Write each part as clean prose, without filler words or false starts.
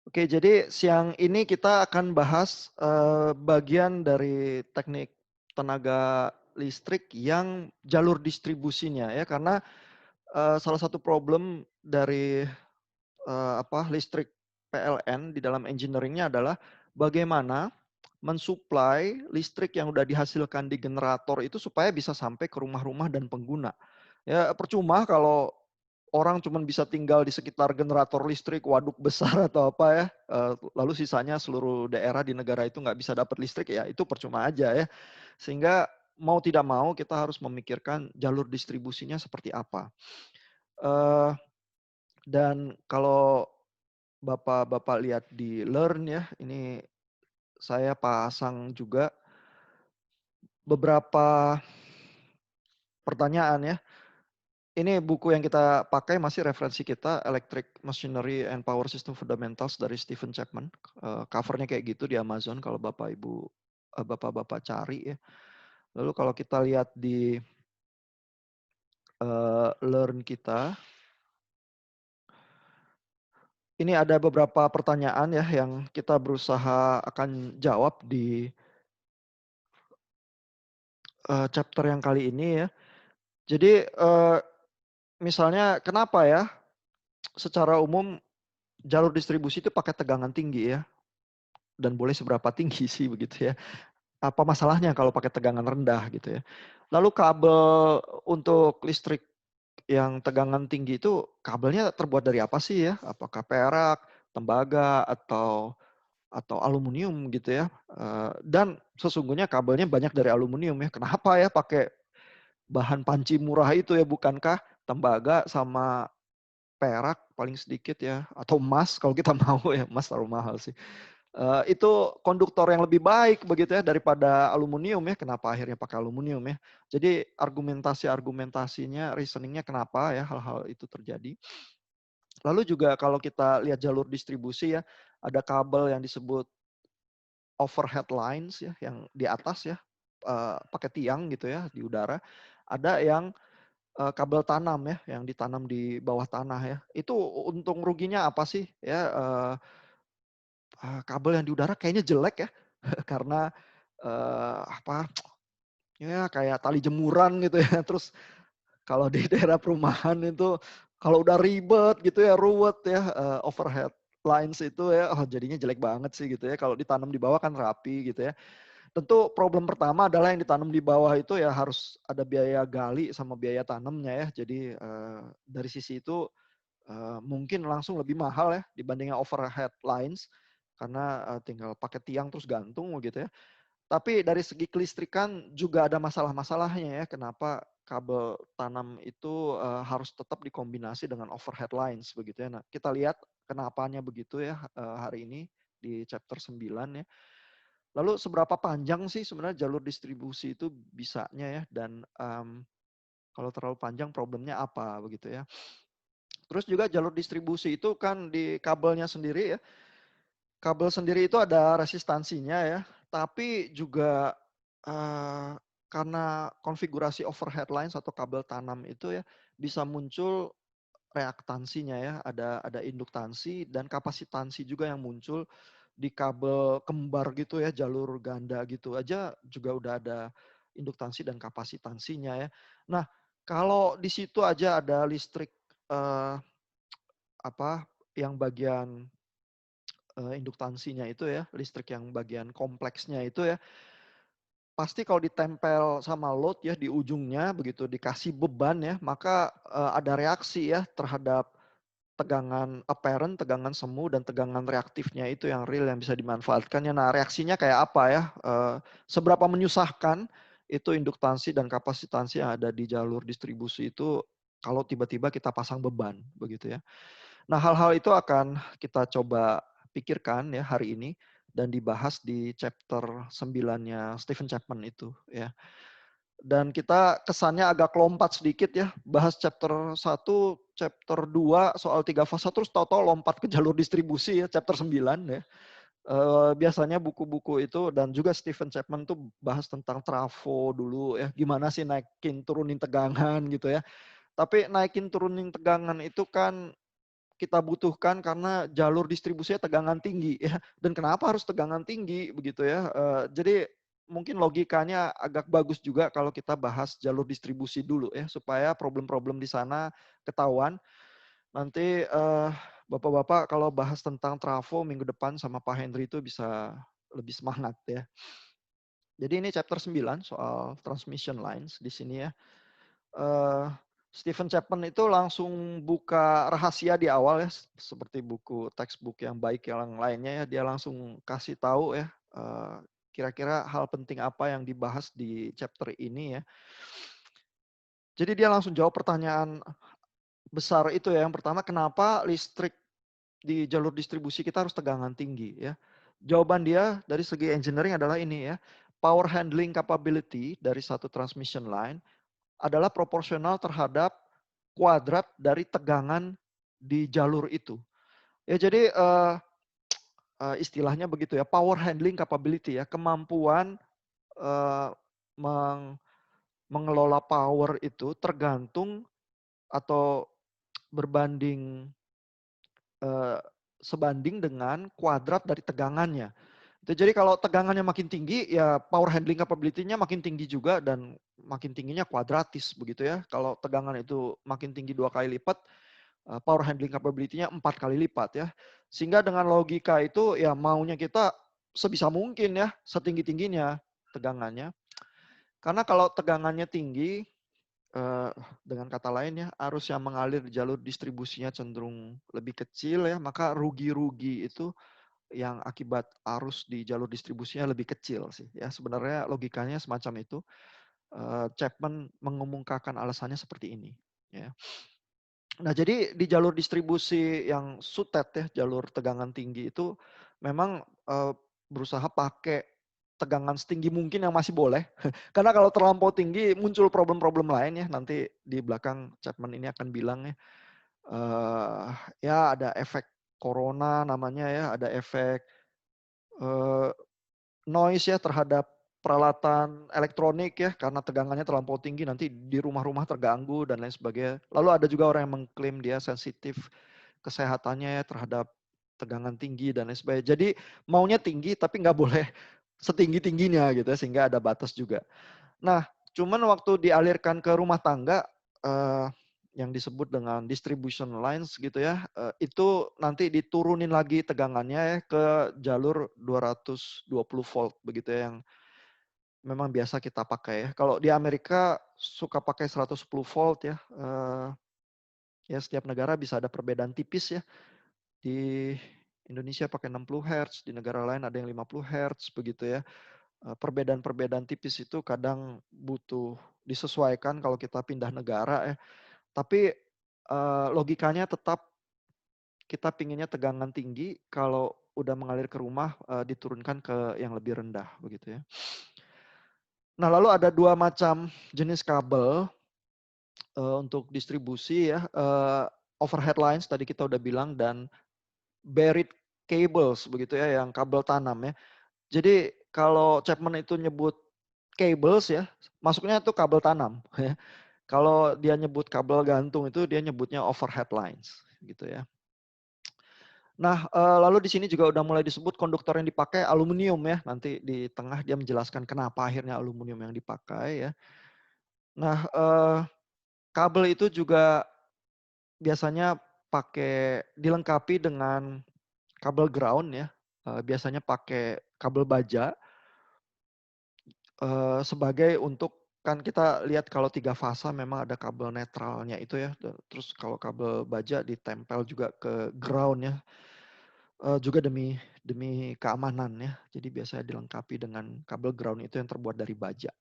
Oke, jadi siang ini kita akan bahas, bagian dari teknik tenaga listrik yang jalur distribusinya ya, karena, salah satu problem dari, listrik PLN di dalam engineering-nya adalah bagaimana mensuplai listrik yang udah dihasilkan di generator itu supaya bisa sampai ke rumah-rumah dan pengguna. Ya percuma kalau orang cuman bisa tinggal di sekitar generator listrik, waduk besar atau apa ya, lalu sisanya seluruh daerah di negara itu nggak bisa dapat listrik, ya itu percuma aja ya. Sehingga mau tidak mau kita harus memikirkan jalur distribusinya seperti apa. Eee, dan kalau Bapak-bapak lihat di Learn ya, ini saya pasang juga beberapa pertanyaan ya. Ini buku yang kita pakai masih referensi kita, Electric Machinery and Power System Fundamentals dari Stephen Chapman. Cover-nya kayak gitu di Amazon kalau Bapak Ibu, Bapak-bapak cari ya. Lalu kalau kita lihat di, Learn kita, ini ada beberapa pertanyaan ya yang kita berusaha akan jawab di, chapter yang kali ini ya. Jadi, misalnya kenapa ya secara umum jalur distribusi itu pakai tegangan tinggi ya, dan boleh seberapa tinggi sih begitu ya. Apa masalahnya kalau pakai tegangan rendah gitu ya. Lalu kabel untuk listrik yang tegangan tinggi itu kabelnya terbuat dari apa sih ya? Apakah perak, tembaga, atau aluminium gitu ya. Dan sesungguhnya kabelnya banyak dari aluminium ya. Kenapa ya pakai bahan panci murah itu ya, bukankah tembaga sama perak paling sedikit ya, atau emas kalau kita mau ya, emas terlalu mahal sih. Itu konduktor yang lebih baik begitu ya daripada aluminium ya, kenapa akhirnya pakai aluminium ya. Jadi argumentasinya, reasoning-nya kenapa ya hal-hal itu terjadi. Lalu juga kalau kita lihat jalur distribusi ya, ada kabel yang disebut overhead lines ya, yang di atas ya, pakai tiang gitu ya di udara. Ada yang, kabel tanam ya, yang ditanam di bawah tanah ya. Itu untung ruginya apa sih ya, kabel yang di udara kayaknya jelek ya, karena, apa, ya kayak tali jemuran gitu ya. Terus kalau di daerah perumahan itu, kalau udah ribet gitu ya, ruwet ya, overhead lines itu ya, oh jadinya jelek banget sih gitu ya. Kalau ditanam di bawah kan rapi gitu ya. Tentu problem pertama adalah yang ditanam di bawah itu ya harus ada biaya gali sama biaya tanamnya ya. Jadi, dari sisi itu, mungkin langsung lebih mahal ya dibandingnya overhead lines, karena, tinggal pakai tiang terus gantung gitu ya. Tapi dari segi kelistrikan juga ada masalah-masalahnya ya, kenapa kabel tanam itu, harus tetap dikombinasi dengan overhead lines begitu ya. Nah, kita lihat kenapanya begitu ya, hari ini di chapter 9 ya. Lalu seberapa panjang sih sebenarnya jalur distribusi itu bisanya ya, dan, kalau terlalu panjang problemnya apa begitu ya. Terus juga jalur distribusi itu kan di kabelnya sendiri ya, kabel sendiri itu ada resistansinya ya, tapi juga, eee, karena konfigurasi overhead lines atau kabel tanam itu ya, bisa muncul reaktansinya ya, ada induktansi dan kapasitansi juga yang muncul di kabel kembar gitu ya, jalur ganda gitu aja juga udah ada induktansi dan kapasitansinya ya. Nah, kalau di situ aja ada listrik, eee, yang bagian, induktansinya itu ya, listrik yang bagian kompleksnya itu ya, pasti kalau ditempel sama load ya di ujungnya begitu dikasih beban ya, maka, ada reaksi ya terhadap tegangan apparent, tegangan semu, dan tegangan reaktifnya itu yang real yang bisa dimanfaatkan ya. Nah, reaksinya kayak apa ya, seberapa menyusahkan itu induktansi dan kapasitansi yang ada di jalur distribusi itu kalau tiba-tiba kita pasang beban, begitu ya. Nah, hal-hal itu akan kita coba pikirkan ya hari ini dan dibahas di chapter 9-nya Stephen Chapman itu ya. Dan kita kesannya agak lompat sedikit ya, bahas chapter 1, chapter 2 soal 3 fase terus tahu-tahu lompat ke jalur distribusi ya chapter 9 ya. Biasanya buku-buku itu dan juga Stephen Chapman tuh bahas tentang trafo dulu ya, gimana sih naikin turunin tegangan gitu ya. Tapi naikin turunin tegangan itu kan kita butuhkan karena jalur distribusinya tegangan tinggi ya. Dan kenapa harus tegangan tinggi begitu ya? Jadi mungkin logikanya agak bagus juga kalau kita bahas jalur distribusi dulu ya, supaya problem-problem di sana ketahuan. Nanti Bapak-bapak kalau bahas tentang trafo minggu depan sama Pak Henry itu bisa lebih semangat ya. Jadi ini chapter 9 soal transmission lines di sini ya. Eh, Stephen Chapman itu langsung buka rahasia di awal ya, seperti buku textbook yang baik yang lainnya ya, dia langsung kasih tahu ya kira-kira hal penting apa yang dibahas di chapter ini ya. Jadi dia langsung jawab pertanyaan besar itu ya. Yang pertama, kenapa listrik di jalur distribusi kita harus tegangan tinggi ya. Jawaban dia dari segi engineering adalah ini ya. Power handling capability dari satu transmission line adalah proporsional terhadap kuadrat dari tegangan di jalur itu. Ya jadi istilahnya begitu ya, power handling capability ya, kemampuan eh, mengelola power itu tergantung atau berbanding eh, sebanding dengan kuadrat dari tegangannya. Jadi kalau tegangannya makin tinggi, ya power handling capability-nya makin tinggi juga dan makin tingginya kuadratis begitu ya. Kalau tegangan itu makin tinggi 2 kali lipat, power handling capability-nya 4 kali lipat ya. Sehingga dengan logika itu ya maunya kita sebisa mungkin ya, setinggi-tingginya tegangannya. Karena kalau tegangannya tinggi, dengan kata lain ya, arus yang mengalir di jalur distribusinya cenderung lebih kecil ya, maka rugi-rugi itu yang akibat arus di jalur distribusinya lebih kecil sih ya. Sebenarnya logikanya semacam itu. Chapman mengumumkakan alasannya seperti ini ya. Nah, jadi di jalur distribusi yang sutet ya, jalur tegangan tinggi itu memang berusaha pakai tegangan setinggi mungkin yang masih boleh. Karena kalau terlampau tinggi muncul problem-problem lain ya. Nanti di belakang Chapman ini akan bilang ya, ya ada efek corona namanya ya, ada efek eh, noise ya terhadap peralatan elektronik ya, karena tegangannya terlampau tinggi nanti di rumah-rumah terganggu dan lain sebagainya. Lalu ada juga orang yang mengklaim dia sensitif kesehatannya ya terhadap tegangan tinggi dan lain sebagainya. Jadi maunya tinggi tapi nggak boleh setinggi-tingginya gitu ya, sehingga ada batas juga. Nah, cuman waktu dialirkan ke rumah tangga yang disebut dengan distribution lines gitu ya, itu nanti diturunin lagi tegangannya ya ke jalur 220 volt begitu ya, yang memang biasa kita pakai ya. Kalau di Amerika suka pakai 110 volt ya. Ya setiap negara bisa ada perbedaan tipis ya. Di Indonesia pakai 60 Hz, di negara lain ada yang 50 Hz begitu ya. Perbedaan-perbedaan tipis itu kadang butuh disesuaikan kalau kita pindah negara ya. Tapi logikanya tetap kita pinginnya tegangan tinggi, kalau udah mengalir ke rumah diturunkan ke yang lebih rendah begitu ya. Nah, lalu ada 2 macam jenis kabel untuk distribusi ya, overhead lines tadi kita udah bilang dan buried cables begitu ya, yang kabel tanam ya. Jadi kalau Chapman itu nyebut cables ya, masuknya itu kabel tanam ya. Kalau dia nyebut kabel gantung itu dia nyebutnya overhead lines gitu ya. Nah, lalu di sini juga udah mulai disebut konduktor yang dipakai aluminium ya. Nanti di tengah dia menjelaskan kenapa akhirnya aluminium yang dipakai ya. Nah, kabel itu juga biasanya dilengkapi dengan kabel ground ya. Biasanya pakai kabel baja sebagai untuk, kan kita lihat kalau 3 fasa memang ada kabel netralnya itu ya. Terus kalau kabel baja ditempel juga ke ground ya. Juga demi demi keamanan ya. Jadi biasanya dilengkapi dengan kabel ground itu yang terbuat dari baja.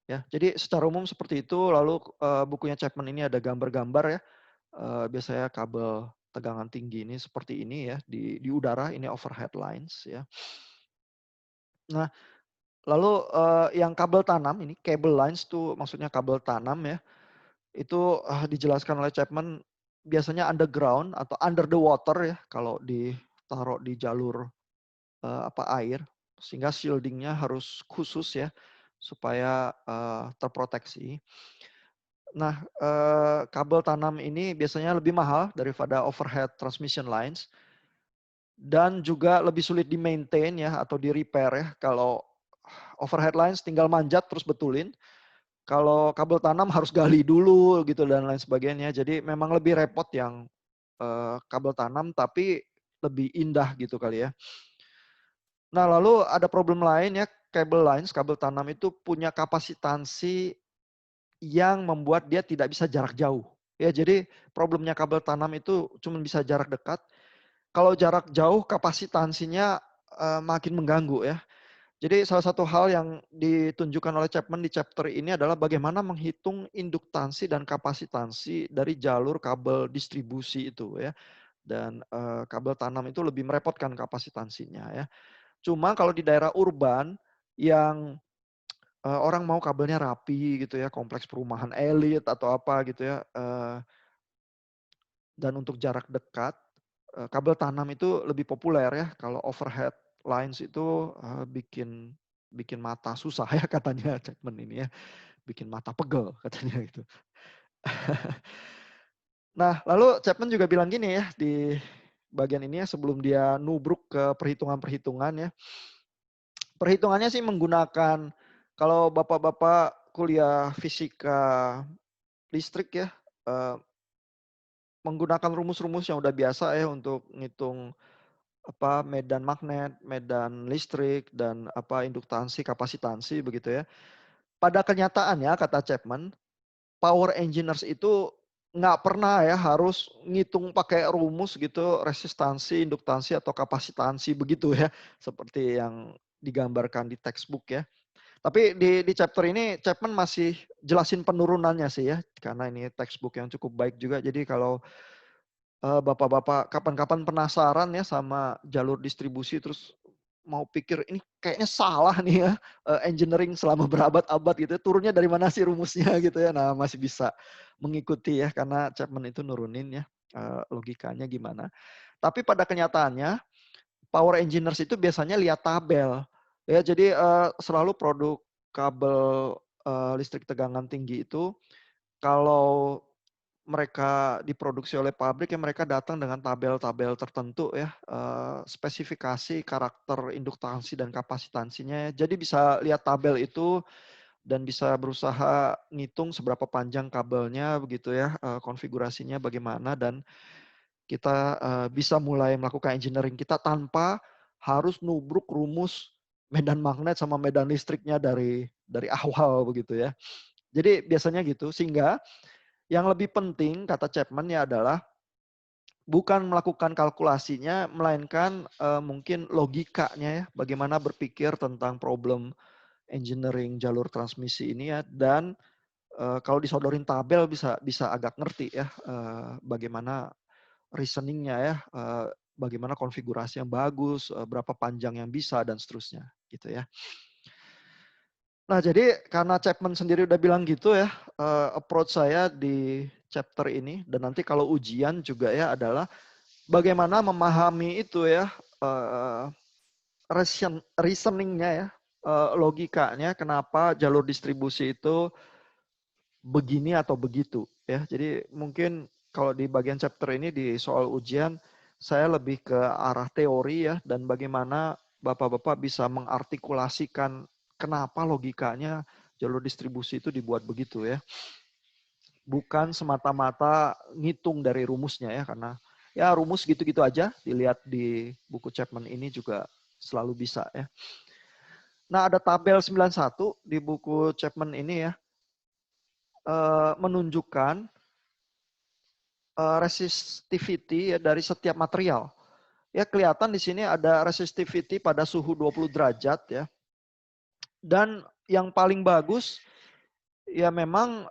Ya, jadi secara umum seperti itu. Lalu bukunya Chapman ini ada gambar-gambar ya. Biasanya kabel tegangan tinggi ini seperti ini ya, di udara ini overhead lines ya. Nah, lalu yang kabel tanam ini, cable lines tuh maksudnya kabel tanam ya. Itu dijelaskan oleh Chapman biasanya underground atau under the water ya, kalau ditaruh di jalur air, sehingga shielding-nya harus khusus ya supaya terproteksi. Nah, kabel tanam ini biasanya lebih mahal daripada overhead transmission lines dan juga lebih sulit di-maintain ya atau di-repair ya. Kalau overhead lines tinggal manjat terus betulin. Kalau kabel tanam harus gali dulu gitu dan lain sebagainya. Jadi memang lebih repot yang kabel tanam tapi lebih indah gitu kali ya. Nah, lalu ada problem lain ya, cable lines, kabel tanam itu punya kapasitansi yang membuat dia tidak bisa jarak jauh. Ya, jadi problemnya kabel tanam itu cuma bisa jarak dekat. Kalau jarak jauh kapasitansinya makin mengganggu ya. Jadi salah satu hal yang ditunjukkan oleh Chapman di chapter ini adalah bagaimana menghitung induktansi dan kapasitansi dari jalur kabel distribusi itu ya. Dan kabel tanam itu lebih merepotkan kapasitansinya ya. Cuma kalau di daerah urban yang orang mau kabelnya rapi gitu ya, kompleks perumahan elit atau apa gitu ya, dan untuk jarak dekat, kabel tanam itu lebih populer ya. Kalau overhead lines itu bikin bikin mata susah ya katanya Chapman ini ya, bikin mata pegel katanya gitu. Nah, lalu Chapman juga bilang gini ya di bagian ini ya sebelum dia nubruk ke perhitungan-perhitungan ya. Perhitungannya sih menggunakan kalau Bapak-bapak kuliah fisika listrik ya, eee, menggunakan rumus-rumus yang udah biasa ya untuk ngitung apa, medan magnet, medan listrik, dan apa, induktansi, kapasitansi begitu ya. Pada kenyataannya kata Chapman, power engineers itu nggak pernah ya harus ngitung pakai rumus gitu resistansi, induktansi, atau kapasitansi begitu ya, seperti yang digambarkan di textbook ya. Tapi di chapter ini Chapman masih jelasin penurunannya sih ya, karena ini textbook yang cukup baik juga. Jadi kalau bapak-bapak kapan-kapan penasaran ya sama jalur distribusi terus mau pikir ini kayaknya salah nih ya, engineering selama berabad-abad gitu ya, turunnya dari mana sih rumusnya gitu ya. Nah, masih bisa mengikuti ya karena Chapman itu nurunin ya, logikanya gimana. Tapi pada kenyataannya power engineers itu biasanya lihat tabel. Ya, jadi selalu produk kabel listrik tegangan tinggi itu kalau mereka diproduksi oleh pabrik ya mereka datang dengan tabel-tabel tertentu ya, spesifikasi, karakter, induktansi dan kapasitansinya ya. Jadi bisa lihat tabel itu dan bisa berusaha ngitung seberapa panjang kabelnya begitu ya, konfigurasinya bagaimana dan kita bisa mulai melakukan engineering kita tanpa harus nubruk rumus medan magnet sama medan listriknya dari awal begitu ya. Jadi biasanya gitu sehingga yang lebih penting kata Chapman ya adalah bukan melakukan kalkulasinya melainkan mungkin logikanya ya, bagaimana berpikir tentang problem engineering jalur transmisi ini ya dan kalau disodorin tabel bisa bisa agak ngerti ya bagaimana reasoningnya ya, bagaimana konfigurasi yang bagus, berapa panjang yang bisa dan seterusnya gitu ya. Nah, jadi karena Chapman sendiri udah bilang gitu ya, approach saya di chapter ini dan nanti kalau ujian juga ya adalah bagaimana memahami itu ya, reasoningnya ya, logikanya kenapa jalur distribusi itu begini atau begitu ya. Jadi mungkin kalau di bagian chapter ini di soal ujian saya lebih ke arah teori ya dan bagaimana Bapak-bapak bisa mengartikulasikan kenapa logikanya jalur distribusi itu dibuat begitu ya. Bukan semata-mata ngitung dari rumusnya ya karena ya rumus gitu-gitu aja dilihat di buku Chapman ini juga selalu bisa ya. Nah, ada tabel 91 di buku Chapman ini ya menunjukkan resistivity ya dari setiap material. Ya kelihatan di sini ada resistivity pada suhu 20 derajat ya. Dan yang paling bagus ya memang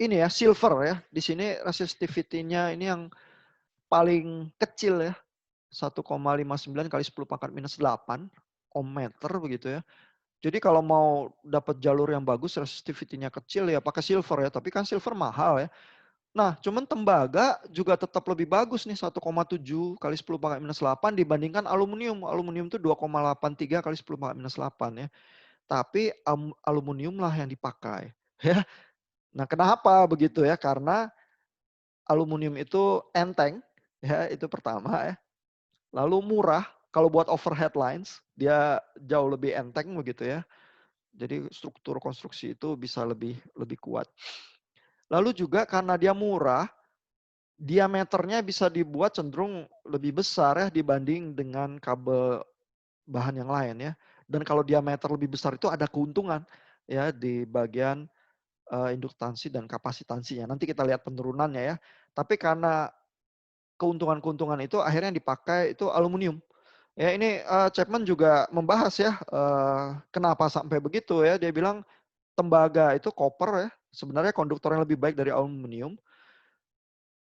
ini ya silver ya. Di sini resistivity-nya ini yang paling kecil ya. 1,59 kali 10 pangkat minus 8 ohm meter begitu ya. Jadi kalau mau dapat jalur yang bagus resistivity-nya kecil ya pakai silver ya, tapi kan silver mahal ya. Nah, cuman tembaga juga tetap lebih bagus nih 1,7 kali 10 pangkat minus 8 dibandingkan aluminium. Aluminium itu 2,83 kali 10 pangkat minus 8 ya. Tapi aluminium lah yang dipakai. Ya, Nah, kenapa begitu ya? Karena aluminium itu enteng, ya itu pertama ya. Lalu murah, kalau buat overhead lines, dia jauh lebih enteng begitu ya. Jadi struktur konstruksi itu bisa lebih lebih kuat. Lalu juga karena dia murah, diameternya bisa dibuat cenderung lebih besar ya dibanding dengan kabel bahan yang lain ya. Dan kalau diameter lebih besar itu ada keuntungan ya di bagian induktansi dan kapasitansinya. Nanti kita lihat penurunannya ya. Tapi karena keuntungan-keuntungan itu akhirnya dipakai itu aluminium. Ya ini Chapman juga membahas ya kenapa sampai begitu ya. Dia bilang tembaga itu koper ya, sebenarnya konduktor yang lebih baik dari aluminium.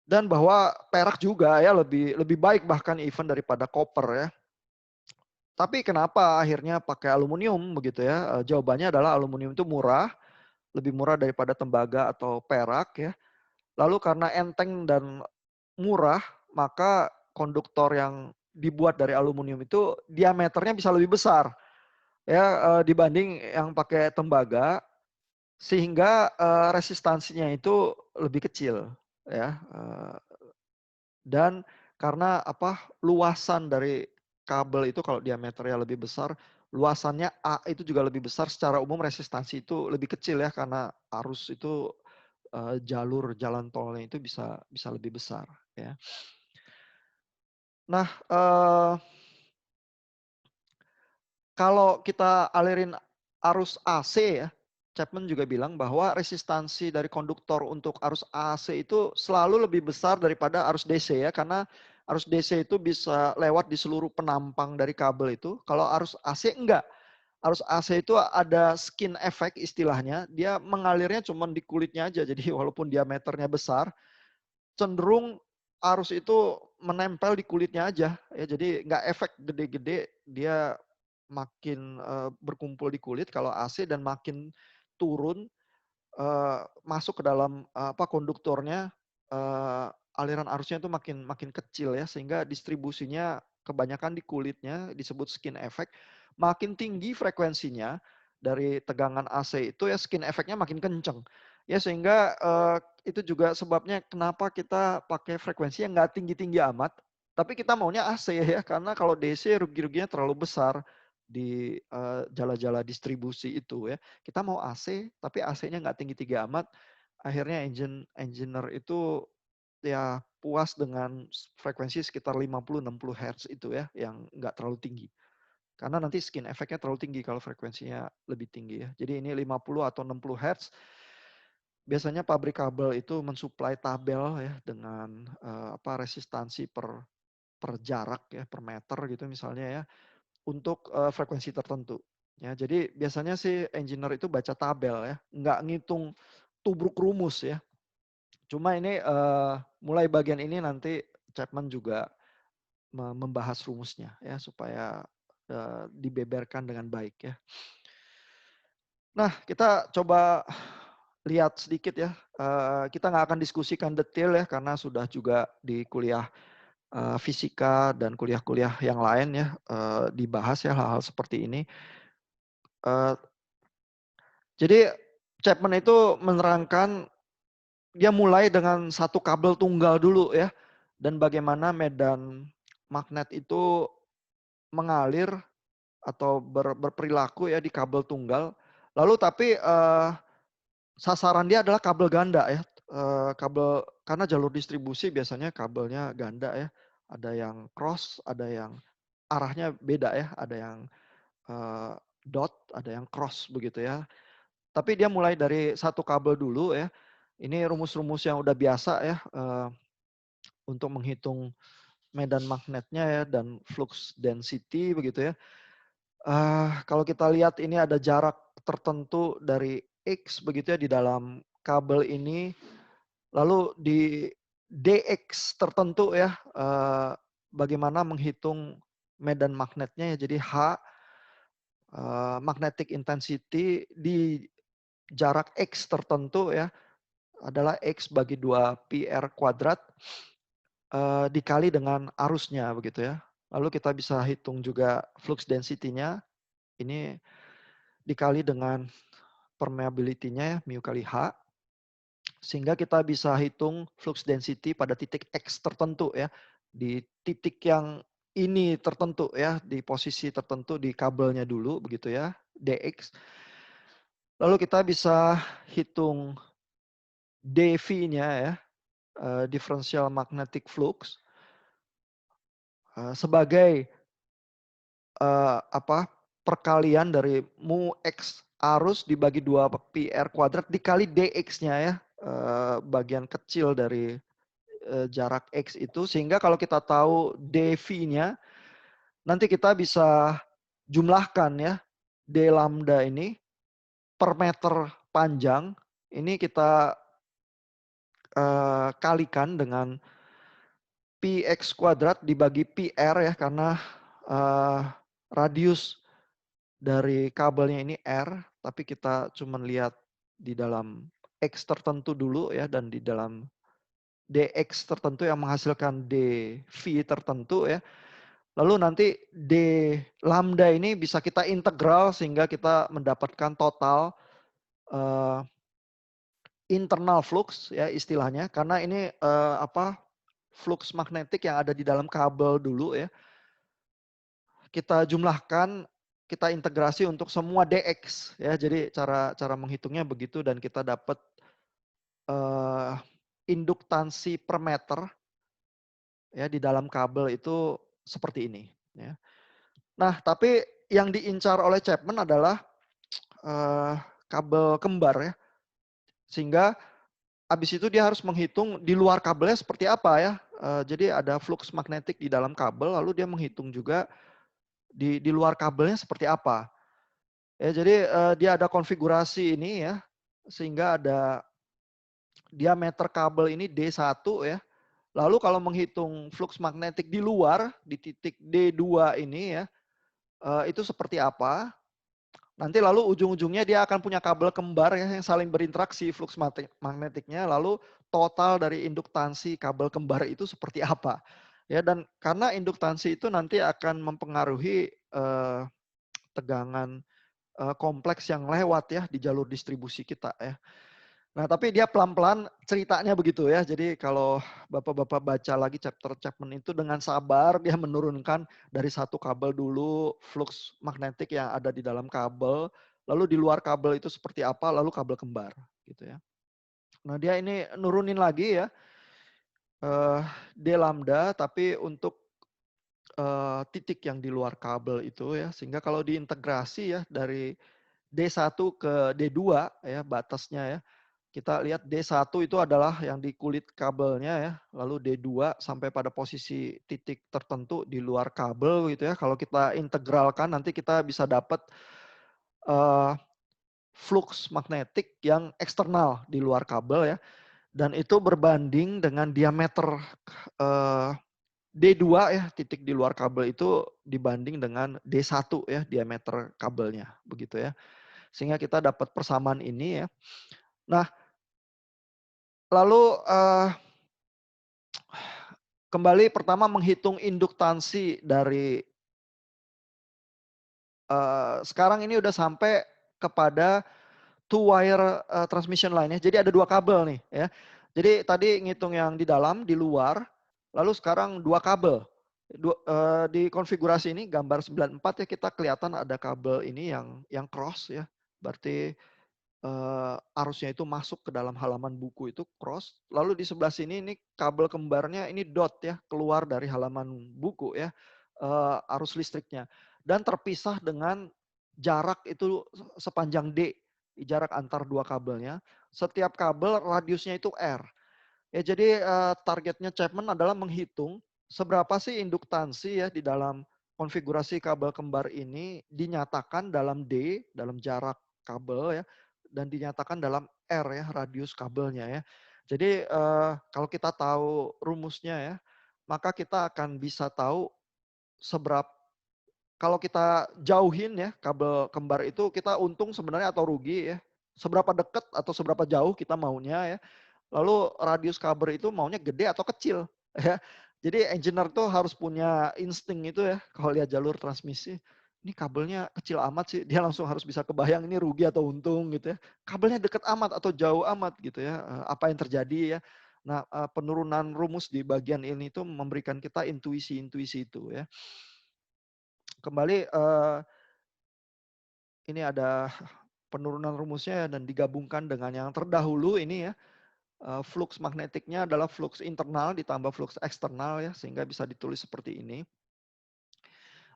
Dan bahwa perak juga ya lebih lebih baik bahkan even daripada koper ya. Tapi kenapa akhirnya pakai aluminium begitu ya? Jawabannya adalah aluminium itu murah, lebih murah daripada tembaga atau perak ya. Lalu karena enteng dan murah, maka konduktor yang dibuat dari aluminium itu diameternya bisa lebih besar ya dibanding yang pakai tembaga, sehingga resistansinya itu lebih kecil ya. Dan karena apa, luasan dari kabel itu kalau diameternya lebih besar, luasannya A itu juga lebih besar, secara umum resistansi itu lebih kecil ya, karena arus itu, jalur jalan tolnya itu bisa bisa lebih besar ya. Nah, kalau kita alirin arus AC ya, Chapman juga bilang bahwa resistansi dari konduktor untuk arus AC itu selalu lebih besar daripada arus DC ya, karena arus DC itu bisa lewat di seluruh penampang dari kabel itu. Kalau arus AC enggak. Arus AC itu ada skin effect istilahnya, dia mengalirnya cuma di kulitnya aja. Jadi walaupun diameternya besar, cenderung arus itu menempel di kulitnya aja ya. Jadi nggak efek gede-gede, dia makin berkumpul di kulit kalau AC, dan makin turun masuk ke dalam apa konduktornya, aliran arusnya itu makin makin kecil ya, sehingga distribusinya kebanyakan di kulitnya, disebut skin effect. Makin tinggi frekuensinya dari tegangan AC itu ya, skin effect-nya makin kenceng. Ya sehingga itu juga sebabnya kenapa kita pakai frekuensi yang nggak tinggi-tinggi amat, tapi kita maunya AC ya, karena kalau DC rugi-ruginya terlalu besar di jala-jala distribusi itu ya. Kita mau AC, tapi AC-nya nggak tinggi-tinggi amat. Akhirnya engineer itu ya puas dengan frekuensi sekitar 50-60 Hz itu ya, yang nggak terlalu tinggi. Karena nanti skin efeknya terlalu tinggi kalau frekuensinya lebih tinggi ya. Jadi ini 50 atau 60 Hz. Biasanya pabrik kabel itu mensuplai tabel ya dengan apa resistansi per jarak ya, per meter gitu misalnya ya, untuk frekuensi tertentu. Ya, jadi biasanya sih engineer itu baca tabel ya, nggak ngitung tubruk rumus ya. Cuma ini mulai bagian ini nanti Chapman juga membahas rumusnya ya supaya dibeberkan dengan baik ya. Nah, kita coba lihat sedikit ya. Kita nggak akan diskusikan detail ya karena sudah juga di kuliah fisika dan kuliah-kuliah yang lain ya dibahas ya hal-hal seperti ini. Eh, jadi Chapman itu menerangkan, dia mulai dengan satu kabel tunggal dulu ya, dan bagaimana medan magnet itu mengalir atau berperilaku ya di kabel tunggal. Lalu tapi sasaran dia adalah kabel ganda ya, kabel, karena jalur distribusi biasanya kabelnya ganda ya. Ada yang cross, ada yang arahnya beda ya, ada yang dot, ada yang cross begitu ya. Tapi dia mulai dari satu kabel dulu ya. Ini rumus-rumus yang udah biasa ya untuk menghitung medan magnetnya ya dan flux density begitu ya. Kalau kita lihat ini ada jarak tertentu dari X begitu ya di dalam kabel ini. Lalu di dx tertentu ya, bagaimana menghitung medan magnetnya ya. Jadi H, magnetic intensity di jarak X tertentu ya, adalah X bagi 2 pi R kuadrat dikali dengan arusnya begitu ya. Lalu kita bisa hitung juga flux density-nya, ini dikali dengan permeability-nya ya, mu kali H. Sehingga kita bisa hitung flux density pada titik X tertentu ya. Di titik yang ini tertentu ya, di posisi tertentu di kabelnya dulu begitu ya, dx. Lalu kita bisa hitung dV-nya ya, differential magnetic flux sebagai perkalian dari mu X arus dibagi 2 pi R kuadrat dikali dx-nya ya, bagian kecil dari jarak X itu, sehingga kalau kita tahu dV-nya, nanti kita bisa jumlahkan ya, d lambda ini per meter panjang, ini kita kalikan dengan pi X kuadrat dibagi pi R ya, karena radius dari kabelnya ini R, tapi kita cuma lihat di dalam X tertentu dulu ya, dan di dalam dx tertentu yang menghasilkan dv tertentu ya. Lalu nanti d lambda ini bisa kita integral sehingga kita mendapatkan total internal flux ya istilahnya, karena ini flux magnetik yang ada di dalam kabel dulu ya. Kita jumlahkan, kita integrasi untuk semua dx ya. Jadi cara menghitungnya begitu, dan kita dapat induktansi per meter ya di dalam kabel itu seperti ini ya. Nah, tapi yang diincar oleh Chapman adalah kabel kembar ya. Sehingga habis itu dia harus menghitung di luar kabelnya seperti apa ya. Jadi ada flux magnetik di dalam kabel, lalu dia menghitung juga di luar kabelnya seperti apa. Ya, jadi dia ada konfigurasi ini ya, sehingga ada diameter kabel ini D1 ya. Lalu kalau menghitung flux magnetik di luar, di titik D2 ini ya, itu seperti apa. Nanti lalu ujung-ujungnya dia akan punya kabel kembar ya, yang saling berinteraksi flux magnetiknya, lalu total dari induktansi kabel kembar itu seperti apa. Ya, dan karena induktansi itu nanti akan mempengaruhi tegangan kompleks yang lewat ya di jalur distribusi kita ya. Nah, tapi dia pelan-pelan ceritanya begitu ya. Jadi kalau Bapak-bapak baca lagi chapter Chapman itu dengan sabar, dia menurunkan dari satu kabel dulu flux magnetik yang ada di dalam kabel, lalu di luar kabel itu seperti apa, lalu kabel kembar gitu ya. Nah, dia ini nurunin lagi ya d lambda, tapi untuk titik yang di luar kabel itu ya, sehingga kalau diintegrasi ya dari D1 ke D2 ya batasnya ya. Kita lihat D1 itu adalah yang di kulit kabelnya ya, lalu D2 sampai pada posisi titik tertentu di luar kabel gitu ya. Kalau kita integralkan nanti kita bisa dapat flux magnetik yang eksternal di luar kabel ya. Dan itu berbanding dengan diameter D2 ya, titik di luar kabel itu dibanding dengan D1 ya, diameter kabelnya begitu ya. Sehingga kita dapat persamaan ini ya. Nah, lalu kembali pertama menghitung induktansi dari sekarang ini udah sampai kepada two wire transmission line ya. Jadi ada dua kabel nih ya. Jadi tadi ngitung yang di dalam, di luar, lalu sekarang dua kabel. Di konfigurasi ini gambar 94 ya, kita kelihatan ada kabel ini yang cross ya. Berarti arusnya itu masuk ke dalam halaman buku itu cross. Lalu di sebelah sini ini kabel kembarnya ini dot ya, keluar dari halaman buku ya, arus listriknya. Dan terpisah dengan jarak itu sepanjang D, jarak antar dua kabelnya. Setiap kabel radiusnya itu R. Ya, jadi targetnya Chapman adalah menghitung seberapa sih induktansi ya di dalam konfigurasi kabel kembar ini dinyatakan dalam D, dalam jarak kabel ya, dan dinyatakan dalam R ya, radius kabelnya ya. Jadi kalau kita tahu rumusnya ya, maka kita akan bisa tahu seberapa, kalau kita jauhin ya kabel kembar itu, kita untung sebenarnya atau rugi ya. Seberapa dekat atau seberapa jauh kita maunya ya. Lalu radius kabel itu maunya gede atau kecil ya. Jadi engineer tuh harus punya insting itu ya kalau lihat jalur transmisi. ini kabelnya kecil amat sih, dia langsung harus bisa kebayang ini rugi atau untung gitu ya. Kabelnya deket amat atau jauh amat gitu ya, apa yang terjadi ya. Nah, penurunan rumus di bagian ini tuh memberikan kita intuisi-intuisi itu ya. Kembali, ini ada penurunan rumusnya dan digabungkan dengan yang terdahulu ini ya, flux magnetiknya adalah flux internal ditambah flux eksternal ya, sehingga bisa ditulis seperti ini.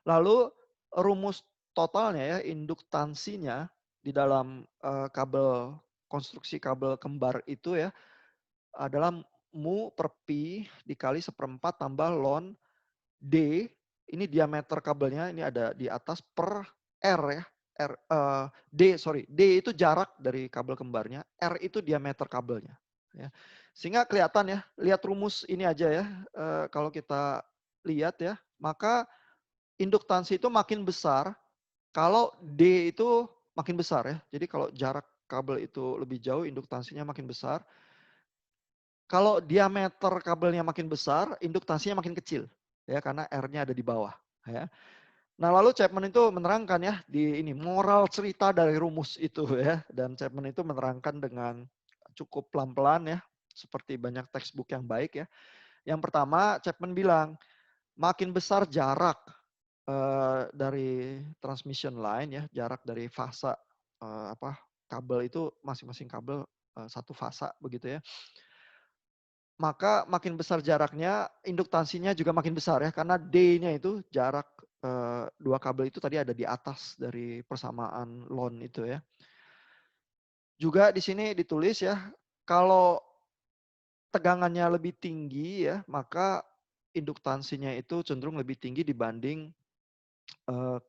Lalu rumus totalnya ya, induktansinya di dalam kabel konstruksi kabel kembar itu ya adalah mu per pi dikali 1/4 tambah ln D, ini diameter kabelnya ini ada di atas per R ya. D itu jarak dari kabel kembarnya, R itu diameter kabelnya ya. Sehingga kelihatan ya, lihat rumus ini aja ya. Kalau kita lihat ya, maka induktansi itu makin besar kalau D itu makin besar ya. Jadi kalau jarak kabel itu lebih jauh, induktansinya makin besar. Kalau diameter kabelnya makin besar, induktansinya makin kecil. Ya, karena R-nya ada di bawah. Ya. Nah lalu Chapman itu menerangkan ya, di ini moral cerita dari rumus itu ya. Dan Chapman itu menerangkan dengan cukup pelan-pelan ya. Seperti banyak textbook yang baik ya. Yang pertama Chapman bilang, makin besar jarak dari transmission line ya, jarak dari fasa kabel itu masing-masing kabel satu fasa begitu ya. Maka makin besar jaraknya, induktansinya juga makin besar ya, karena D-nya itu jarak dua kabel itu tadi ada di atas dari persamaan ln itu ya. Juga di sini ditulis ya, kalau tegangannya lebih tinggi ya, maka induktansinya itu cenderung lebih tinggi dibanding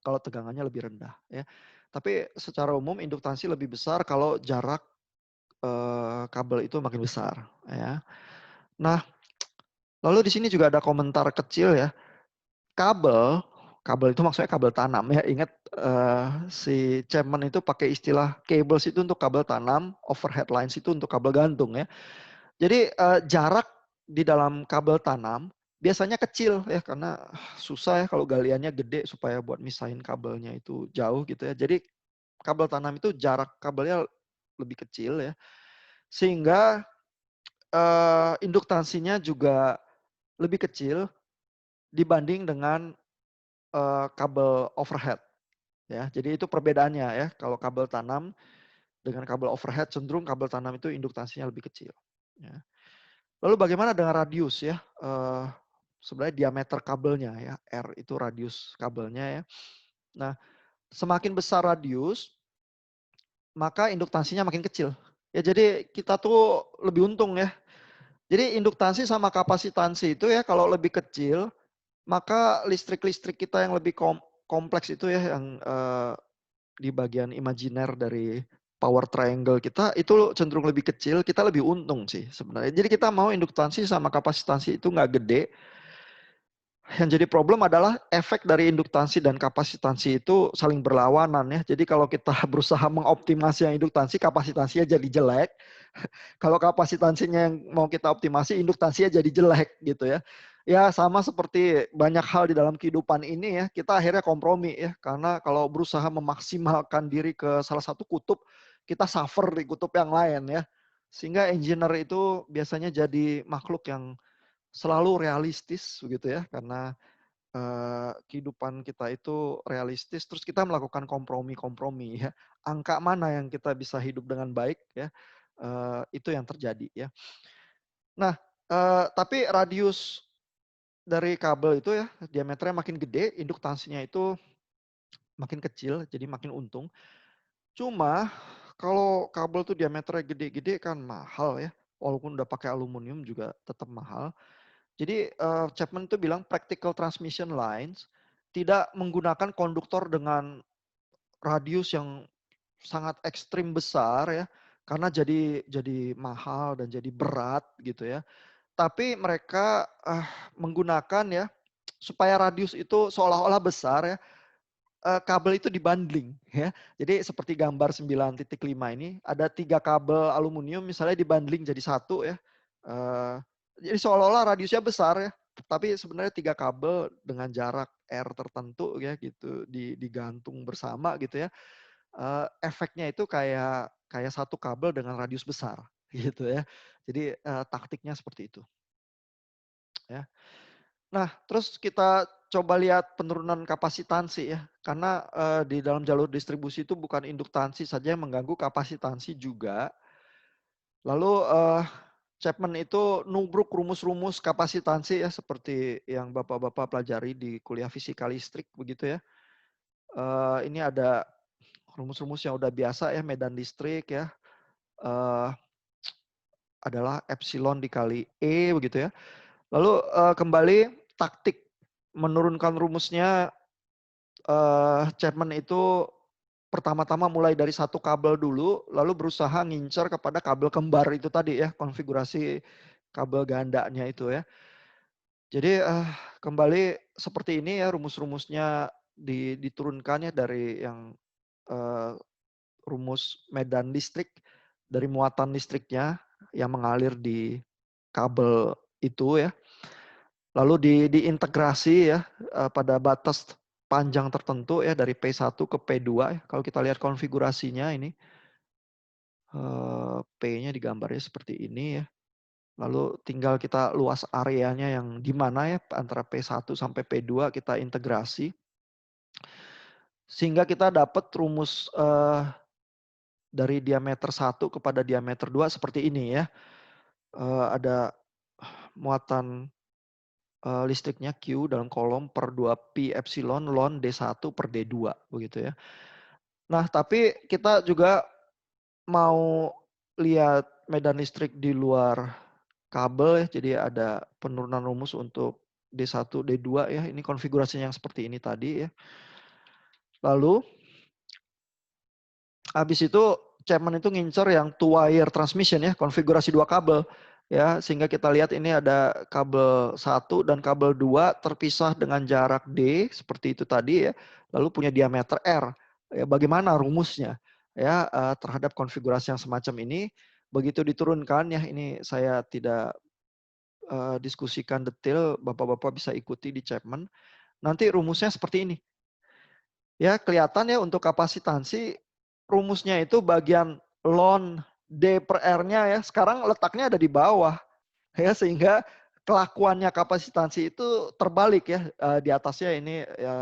kalau tegangannya lebih rendah ya. Tapi secara umum induktansi lebih besar kalau jarak kabel itu makin besar ya. Nah, lalu di sini juga ada komentar kecil ya. Kabel itu maksudnya kabel tanam ya. Ingat si Chapman itu pakai istilah cables itu untuk kabel tanam, overhead lines itu untuk kabel gantung ya. Jadi jarak di dalam kabel tanam biasanya kecil ya karena susah ya kalau galiannya gede supaya buat misahin kabelnya itu jauh gitu ya. Jadi kabel tanam itu jarak kabelnya lebih kecil ya. Sehingga induktansinya juga lebih kecil dibanding dengan kabel overhead ya. Jadi itu perbedaannya ya. Kalau kabel tanam dengan kabel overhead cenderung kabel tanam itu induktansinya lebih kecil. Ya. Lalu bagaimana dengan radius ya? Sebenarnya diameter kabelnya ya. R itu radius kabelnya ya. Nah, semakin besar radius, maka induktansinya makin kecil. Ya jadi kita tuh lebih untung ya. Jadi induktansi sama kapasitansi itu ya kalau lebih kecil, maka listrik-listrik kita yang lebih kompleks itu ya yang di bagian imajiner dari power triangle kita itu cenderung lebih kecil, kita lebih untung sih sebenarnya. Jadi kita mau induktansi sama kapasitansi itu nggak gede. Yang jadi problem adalah efek dari induktansi dan kapasitansi itu saling berlawanan ya. Jadi kalau kita berusaha mengoptimasi yang induktansi, kapasitansinya jadi jelek. Kalau kapasitansinya yang mau kita optimasi, induktansinya jadi jelek gitu ya. Ya sama seperti banyak hal di dalam kehidupan ini ya, kita akhirnya kompromi ya. Karena kalau berusaha memaksimalkan diri ke salah satu kutub, kita suffer di kutub yang lain ya. Sehingga engineer itu biasanya jadi makhluk yang selalu realistis begitu ya. Karena kehidupan kita itu realistis, terus kita melakukan kompromi-kompromi ya. Angka mana yang kita bisa hidup dengan baik ya, itu yang terjadi ya. Nah, tapi radius dari kabel itu ya, diameternya makin gede, induktansinya itu makin kecil, jadi makin untung. Cuma kalau kabel tuh diameternya gede-gede kan mahal ya, walaupun udah pakai aluminium juga tetap mahal. Jadi Chapman itu bilang practical transmission lines tidak menggunakan konduktor dengan radius yang sangat ekstrim besar ya, karena jadi mahal dan jadi berat gitu ya. Tapi mereka menggunakan ya supaya radius itu seolah-olah besar ya, kabel itu dibundling ya. Jadi seperti gambar 9.5 ini ada 3 kabel aluminium misalnya dibundling jadi satu ya. Jadi seolah-olah radiusnya besar ya. tapi sebenarnya 3 kabel dengan jarak R tertentu ya gitu, digantung bersama gitu ya. Efeknya itu kayak kayak satu kabel dengan radius besar gitu ya. Jadi, taktiknya seperti itu ya. Nah, terus kita coba lihat penurunan kapasitansi ya, karena, di dalam jalur distribusi itu bukan induktansi saja yang mengganggu, kapasitansi juga. Lalu, Chapman itu nubruk rumus-rumus kapasitansi ya, seperti yang Bapak-bapak pelajari di kuliah fisika listrik begitu ya. Ini ada rumus-rumus yang udah biasa ya, medan listrik ya, eee, adalah epsilon dikali E begitu ya. Lalu, kembali taktik menurunkan rumusnya, Chapman itu pertama-tama mulai dari satu kabel dulu, lalu berusaha ngincer kepada kabel kembar itu tadi ya, konfigurasi kabel gandanya itu ya. Jadi, kembali seperti ini ya rumus-rumusnya diturunkan ya dari yang, eee, rumus medan listrik, dari muatan listriknya yang mengalir di kabel itu ya. Lalu diintegrasi ya, pada batas panjang tertentu ya dari P1 ke P2 ya. Kalau kita lihat konfigurasinya ini, P-nya digambarnya seperti ini ya. Lalu tinggal kita luas areanya yang di mana ya antara P1 sampai P2 kita integrasi. Sehingga kita dapat rumus, dari diameter 1 kepada diameter 2 seperti ini ya. Ada muatan, listriknya Q dalam kolom per 2 pi epsilon ln D1 per D2 begitu ya. Nah, tapi kita juga mau lihat medan listrik di luar kabel ya, jadi ada penurunan rumus untuk D1, D2 ya, ini konfigurasinya yang seperti ini tadi ya. Lalu habis itu Chapman itu ngincer yang two wire transmission ya, konfigurasi dua kabel ya, sehingga kita lihat ini ada kabel 1 dan kabel 2 terpisah dengan jarak D seperti itu tadi ya, lalu punya diameter R. Ya, bagaimana rumusnya ya, terhadap konfigurasi yang semacam ini, begitu diturunkan ya, ini saya tidak, diskusikan detail, Bapak-bapak bisa ikuti di Chapman. Nanti rumusnya seperti ini. Ya, kelihatan ya untuk kapasitansi rumusnya itu bagian ln D per R-nya ya, sekarang letaknya ada di bawah. Ya, sehingga kelakuannya kapasitansi itu terbalik ya, di atasnya ini ya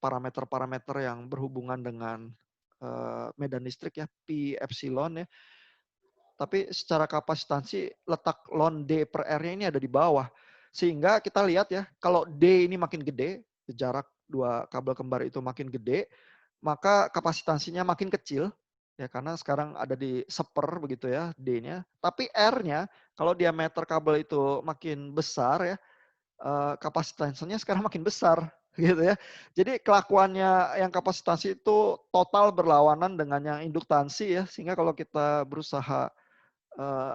parameter-parameter yang berhubungan dengan, medan listrik ya, pi epsilon ya. Tapi secara kapasitansi letak ln D per R-nya ini ada di bawah. Sehingga kita lihat ya, kalau D ini makin gede, jarak dua kabel kembar itu makin gede, maka kapasitansinya makin kecil. Ya, karena sekarang ada di seper begitu ya D-nya. Tapi R-nya kalau diameter kabel itu makin besar ya, kapasitansinya sekarang makin besar gitu ya. Jadi kelakuannya yang kapasitansi itu total berlawanan dengan yang induktansi ya. Sehingga kalau kita berusaha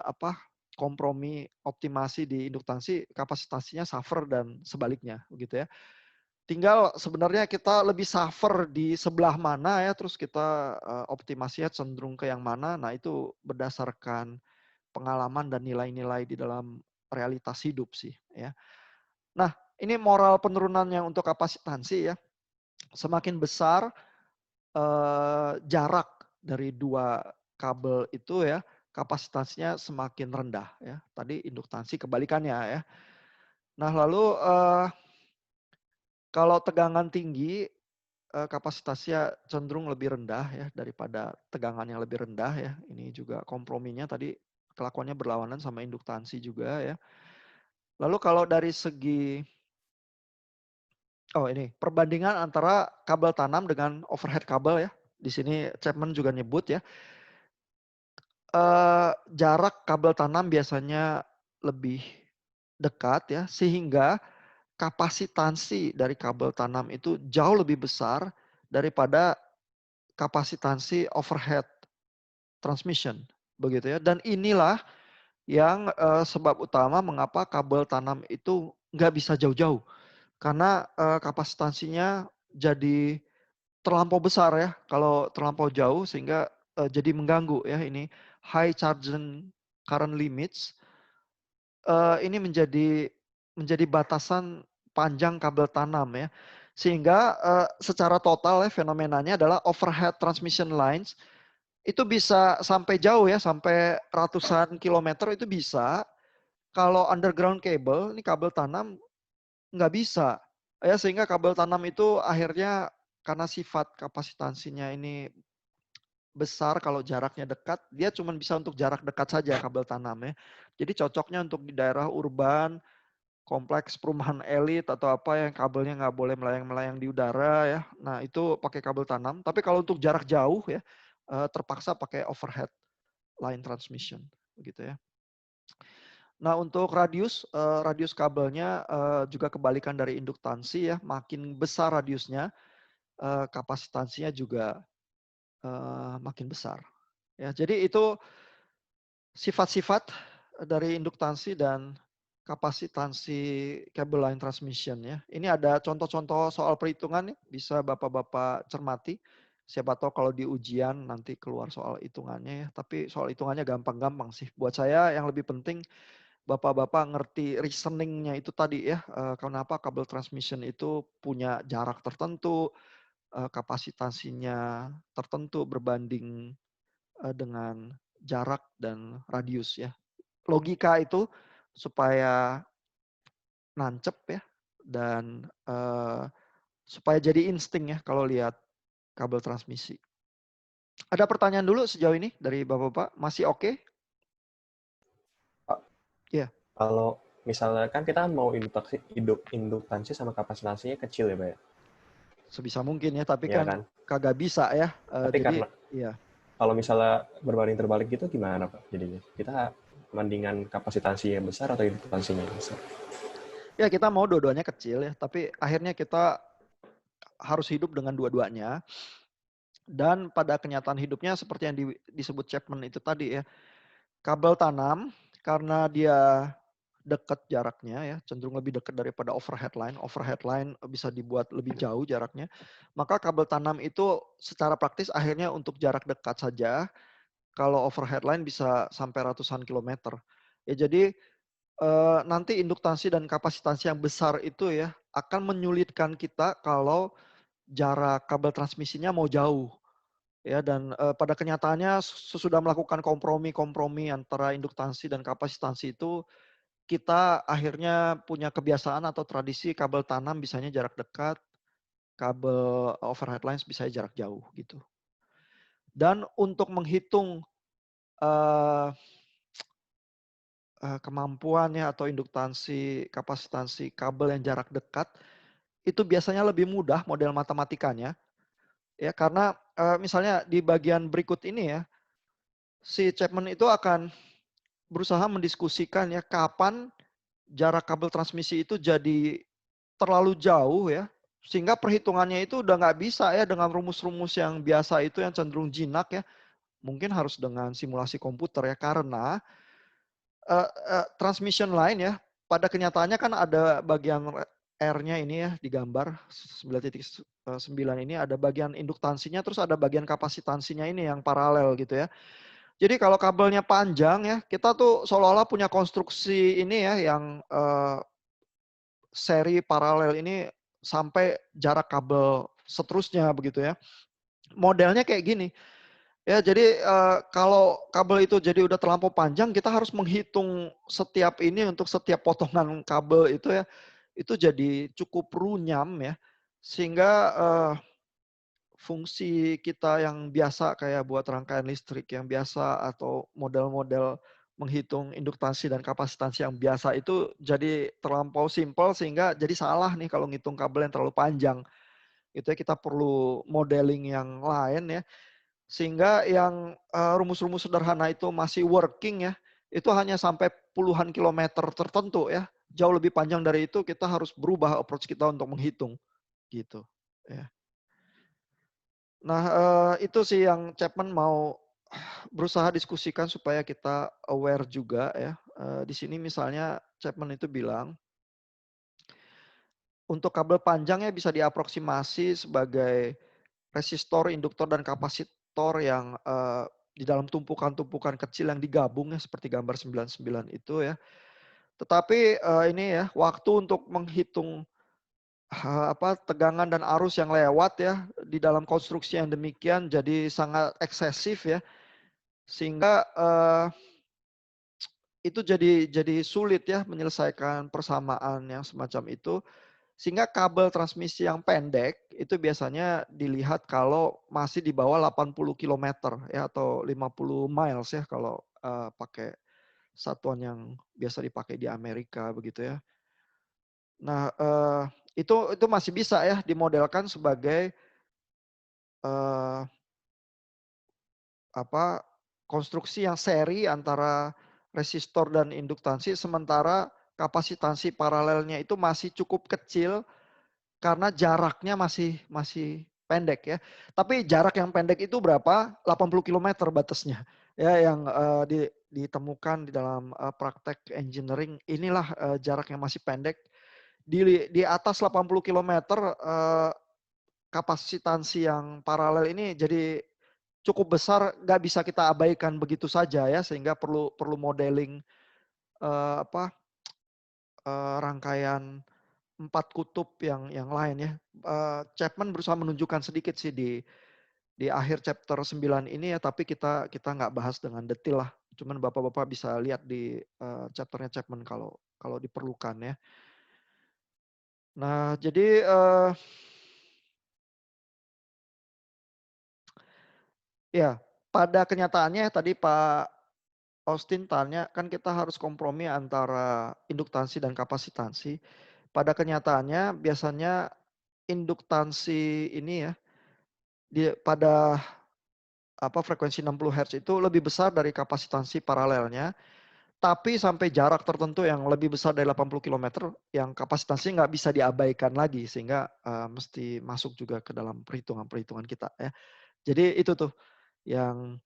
apa, kompromi optimasi di induktansi, kapasitasnya suffer dan sebaliknya begitu ya. Tinggal sebenarnya kita lebih suffer di sebelah mana ya, terus kita, optimasinya cenderung ke yang mana, nah itu berdasarkan pengalaman dan nilai-nilai di dalam realitas hidup sih ya. Nah, ini moral penurunannya untuk kapasitansi ya, semakin besar, jarak dari 2 kabel itu ya, kapasitasnya semakin rendah ya. Tadi induktansi kebalikannya ya. Nah lalu, kalau tegangan tinggi, kapasitasnya cenderung lebih rendah ya daripada tegangan yang lebih rendah ya. Ini juga komprominya tadi kelakuannya berlawanan sama induktansi juga ya. Lalu kalau dari segi oh ini, perbandingan antara kabel tanam dengan overhead kabel ya. Di sini Chapman juga nyebut ya, jarak kabel tanam biasanya lebih dekat ya, sehingga kapasitansi dari kabel tanam itu jauh lebih besar daripada kapasitansi overhead transmission, begitu ya. Dan inilah yang, sebab utama mengapa kabel tanam itu nggak bisa jauh-jauh. Karena, kapasitansinya jadi terlampau besar ya, kalau terlampau jauh sehingga, jadi mengganggu ya ini high charge current limits, ini menjadi menjadi batasan panjang kabel tanam ya. Sehingga secara total ya fenomenanya adalah overhead transmission lines itu bisa sampai jauh ya, sampai ratusan kilometer itu bisa. Kalau underground cable, ini kabel tanam nggak bisa. Ya, sehingga kabel tanam itu akhirnya karena sifat kapasitansinya ini besar kalau jaraknya dekat, dia cuma bisa untuk jarak dekat saja kabel tanam ya. Jadi cocoknya untuk di daerah urban, kompleks perumahan elit atau apa yang kabelnya nggak boleh melayang-melayang di udara ya. Nah itu pakai kabel tanam. Tapi kalau untuk jarak jauh ya, terpaksa pakai overhead line transmission gitu ya. Nah untuk radius, radius kabelnya juga kebalikan dari induktansi ya. Makin besar radiusnya, kapasitansinya juga makin besar. Ya, jadi itu sifat-sifat dari induktansi dan kapasitansi cable line transmission ya. Ini ada contoh-contoh soal perhitungan ya, bisa Bapak-bapak cermati. Siapa tahu kalau di ujian nanti keluar soal hitungannya ya. Tapi soal hitungannya gampang-gampang sih. Buat saya yang lebih penting Bapak-bapak ngerti reasoningnya itu tadi ya. Kenapa kabel transmission itu punya jarak tertentu, kapasitansinya tertentu berbanding dengan jarak dan radius ya. Logika itu supaya nancep ya dan supaya jadi insting ya kalau lihat kabel transmisi. Ada pertanyaan dulu sejauh ini dari Bapak-bapak? Masih oke? Pak, Ya, kalau misalnya kan kita mau induktansi sama kapasitansinya kecil ya, Pak ya? sebisa mungkin ya, tapi Iya kan kan? kagak bisa ya. Tapi Jadi karena ya, kalau misalnya berbanding terbalik gitu gimana, Pak? Jadinya kita mendingan kapasitansi yang besar atau induktansinya yang besar? ya kita mau dua-duanya kecil ya, tapi akhirnya kita harus hidup dengan dua-duanya. Dan pada kenyataan hidupnya seperti yang disebut Chapman itu tadi ya, kabel tanam karena dia dekat jaraknya ya, cenderung lebih dekat daripada overhead line. Overhead line bisa dibuat lebih jauh jaraknya. Maka kabel tanam itu secara praktis akhirnya untuk jarak dekat saja. Kalau overhead line bisa sampai ratusan kilometer. Ya jadi nanti induktansi dan kapasitansi yang besar itu ya akan menyulitkan kita kalau jarak kabel transmisinya mau jauh. Ya dan pada kenyataannya sesudah melakukan kompromi-kompromi antara induktansi dan kapasitansi itu kita akhirnya punya kebiasaan atau tradisi kabel tanam bisanya jarak dekat, kabel overhead lines bisa jarak jauh gitu. Dan untuk menghitung uh, kemampuannya atau induktansi, kapasitansi kabel yang jarak dekat, itu biasanya lebih mudah model matematikanya. Ya karena misalnya di bagian berikut ini ya, si Chapman itu akan berusaha mendiskusikan ya kapan jarak kabel transmisi itu jadi terlalu jauh ya, sehingga perhitungannya itu udah nggak bisa ya dengan rumus-rumus yang biasa itu yang cenderung jinak ya, mungkin harus dengan simulasi komputer ya, karena transmission line ya, pada kenyataannya kan ada bagian R-nya ini ya di gambar 9.9 ini ada bagian induktansinya, terus ada bagian kapasitansinya ini yang paralel gitu ya. Jadi kalau kabelnya panjang ya, kita tuh seolah-olah punya konstruksi ini ya yang seri paralel ini sampai jarak kabel seterusnya begitu ya. Modelnya kayak gini. Ya, jadi kalau kabel itu jadi udah terlampau panjang, kita harus menghitung setiap ini untuk setiap potongan kabel itu ya, itu jadi cukup runyam ya, sehingga fungsi kita yang biasa kayak buat rangkaian listrik yang biasa atau model-model menghitung induktansi dan kapasitansi yang biasa itu jadi terlampau simpel sehingga jadi salah nih kalau ngitung kabel yang terlalu panjang. Itu ya kita perlu modeling yang lain ya. Sehingga yang rumus-rumus sederhana itu masih working ya, itu hanya sampai puluhan kilometer tertentu ya. Jauh lebih panjang dari itu kita harus berubah approach kita untuk menghitung gitu ya. Nah, itu sih yang Chapman mau berusaha diskusikan supaya kita aware juga ya. Di sini misalnya Chapman itu bilang, untuk kabel panjangnya bisa diaproksimasi sebagai resistor, induktor, dan kapasitor yang di dalam tumpukan-tumpukan kecil yang digabung ya seperti gambar 99 itu ya. Tetapi ini ya, waktu untuk menghitung tegangan dan arus yang lewat ya di dalam konstruksi yang demikian jadi sangat eksesif ya, sehingga itu jadi sulit ya menyelesaikan persamaan yang semacam itu. Sehingga kabel transmisi yang pendek itu biasanya dilihat kalau masih di bawah 80 kilometer ya atau 50 miles ya kalau pakai satuan yang biasa dipakai di Amerika begitu ya. Nah, itu masih bisa ya dimodelkan sebagai eh, konstruksi yang seri antara resistor dan induktansi, sementara kapasitansi paralelnya itu masih cukup kecil karena jaraknya masih pendek ya. Tapi jarak yang pendek itu berapa? 80 kilometer batasnya. Ya yang ditemukan di dalam praktek engineering, inilah jarak yang masih pendek. Di atas 80 kilometer kapasitansi yang paralel ini jadi cukup besar, nggak bisa kita abaikan begitu saja ya, sehingga perlu modeling eh, apa rangkaian 4 kutub yang lain ya. Chapman berusaha menunjukkan sedikit sih di akhir chapter 9 ini ya, tapi kita nggak bahas dengan detail lah. Cuman Bapak-bapak bisa lihat di chapternya Chapman kalau kalau diperlukan ya. Nah, jadi ya pada kenyataannya tadi Pak Austin tanya, kan kita harus kompromi antara induktansi dan kapasitansi. Pada kenyataannya biasanya induktansi ini ya pada frekuensi 60 Hz itu lebih besar dari kapasitansi paralelnya, tapi sampai jarak tertentu yang lebih besar dari 80 kilometer yang kapasitansinya nggak bisa diabaikan lagi, sehingga mesti masuk juga ke dalam perhitungan-perhitungan kita ya. Jadi itu tuh yang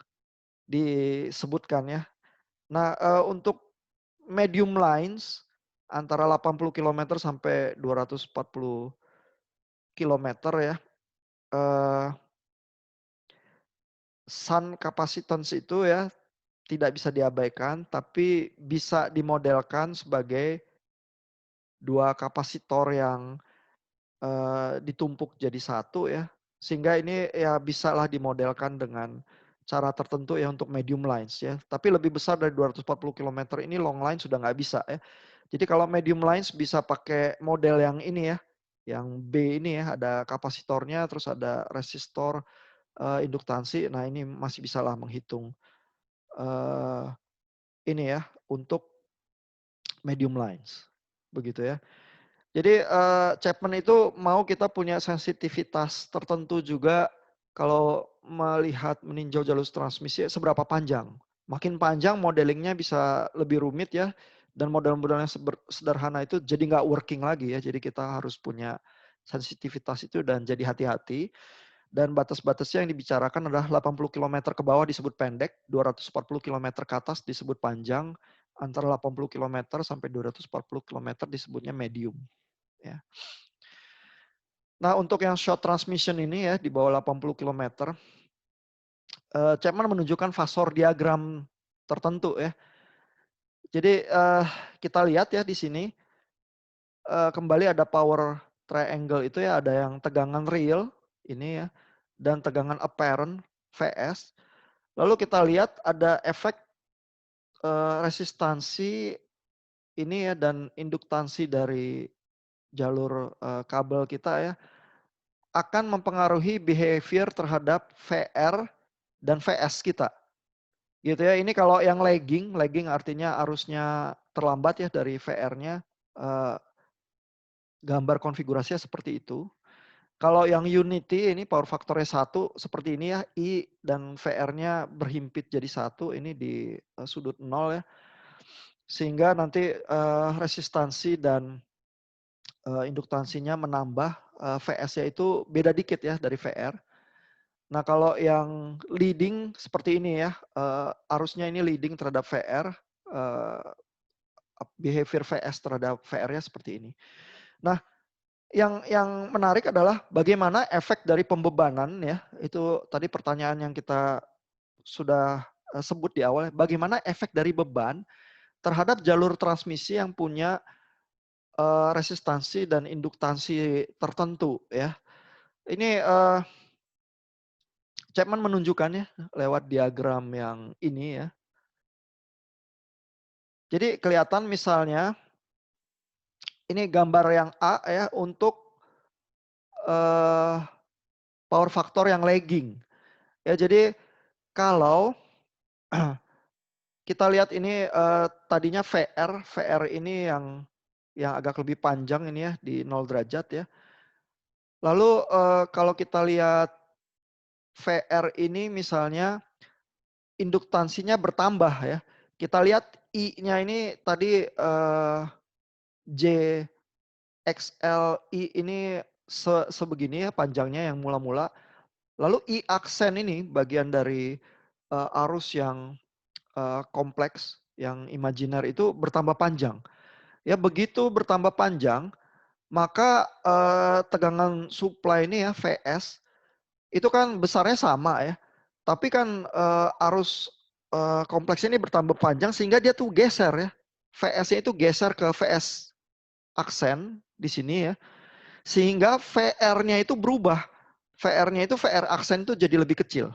disebutkan ya. Nah, untuk medium lines antara 80 kilometer sampai 240 kilometer ya, sun capacitance itu ya tidak bisa diabaikan, tapi bisa dimodelkan sebagai dua kapasitor yang ditumpuk jadi satu ya. Sehingga ini ya bisalah dimodelkan dengan cara tertentu ya untuk medium lines ya. Tapi lebih besar dari 240 kilometer ini long line sudah nggak bisa ya. Jadi kalau medium lines bisa pakai model yang ini ya, yang B ini ya, ada kapasitornya, terus ada resistor, induktansi. Nah ini masih bisalah menghitung ini ya untuk medium lines, begitu ya. Jadi Chapman itu mau kita punya sensitivitas tertentu juga kalau melihat meninjau jalur transmisi seberapa panjang. Makin panjang modelingnya bisa lebih rumit ya, dan model-model yang sederhana itu jadi nggak working lagi ya. Jadi kita harus punya sensitivitas itu dan jadi hati-hati. Dan batas-batasnya yang dibicarakan adalah 80 km ke bawah disebut pendek, 240 km ke atas disebut panjang, antara 80 km sampai 240 km disebutnya medium. Ya. Nah untuk yang short transmission ini ya di bawah 80 km, Chapman menunjukkan fasor diagram tertentu ya. Jadi kita lihat ya di sini kembali ada power triangle itu ya, ada yang tegangan real ini ya, dan tegangan apparent VS. Lalu kita lihat ada efek resistansi ini ya dan induktansi dari jalur kabel kita ya akan mempengaruhi behavior terhadap VR dan VS kita. Gitu ya. Ini kalau yang lagging artinya arusnya terlambat ya dari VR-nya, gambar konfigurasinya seperti itu. Kalau yang unity ini power faktornya 1 seperti ini ya, I dan VR-nya berhimpit jadi 1 ini di sudut 0 ya. Sehingga nanti resistansi dan induktansinya menambah, VS-nya itu beda dikit ya dari VR. Nah kalau yang leading seperti ini ya, arusnya ini leading terhadap VR, behavior VS terhadap VR-nya seperti ini. Nah yang menarik adalah bagaimana efek dari pembebanan ya, itu tadi pertanyaan yang kita sudah sebut di awal, bagaimana efek dari beban terhadap jalur transmisi yang punya resistansi dan induktansi tertentu ya. Ini Chapman menunjukkannya lewat diagram yang ini ya. Jadi kelihatan misalnya ini gambar yang A ya untuk power factor yang lagging. Ya jadi kalau kita lihat ini tadinya VR ini yang agak lebih panjang ini ya di 0 derajat ya. Lalu kalau kita lihat VR ini misalnya induktansinya bertambah ya. Kita lihat I-nya ini tadi JXLI ini sebegini ya panjangnya yang mula-mula. Lalu I aksen ini bagian dari arus yang kompleks, yang imajiner itu bertambah panjang. Ya begitu bertambah panjang, maka tegangan supply ini ya VS itu kan besarnya sama ya. Tapi kan arus kompleks ini bertambah panjang sehingga dia tuh geser ya. VS-nya itu geser ke VS aksen di sini ya. Sehingga VR-nya itu berubah. VR-nya itu VR aksen itu jadi lebih kecil.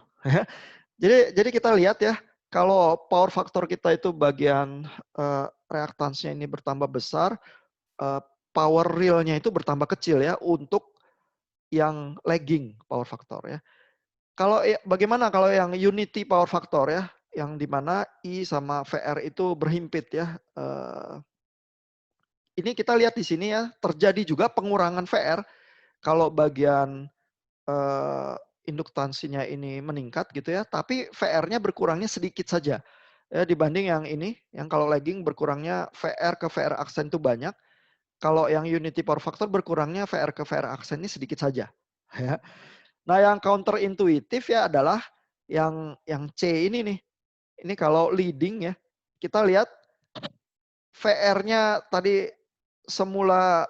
Jadi kita lihat ya, kalau power factor kita itu bagian reaktansnya ini bertambah besar, power real-nya itu bertambah kecil ya untuk yang lagging power factor ya. Kalau bagaimana kalau yang unity power factor ya, yang dimana I sama VR itu berhimpit ya. Ini kita lihat di sini ya, terjadi juga pengurangan VR kalau bagian induktansinya ini meningkat gitu ya, tapi VR-nya berkurangnya sedikit saja. Ya, dibanding yang ini, yang kalau lagging berkurangnya VR ke VR aksen itu banyak. Kalau yang unity power factor berkurangnya VR ke VR aksen ini sedikit saja. Ya. Nah, yang counterintuitif ya adalah yang C ini nih. Ini kalau leading ya, kita lihat VR-nya tadi semula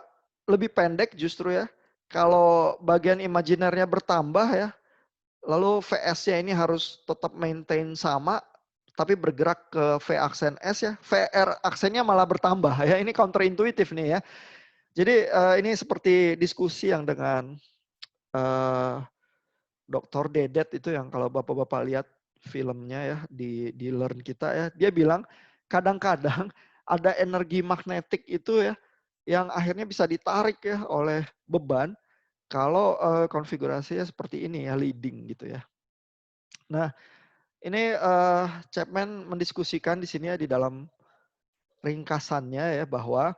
lebih pendek justru ya. Kalau bagian imajinernya bertambah ya, lalu VS-nya ini harus tetap maintain sama, tapi bergerak ke V aksen S ya. VR aksennya malah bertambah ya. Ini counterintuitif nih ya. Jadi ini seperti diskusi yang dengan Dr. Dedet itu yang kalau bapak-bapak lihat filmnya ya di Learn kita ya. Dia bilang kadang-kadang ada energi magnetik itu ya yang akhirnya bisa ditarik ya oleh beban kalau konfigurasinya seperti ini ya leading gitu ya. Nah, ini Chapman mendiskusikan di sini ya di dalam ringkasannya ya bahwa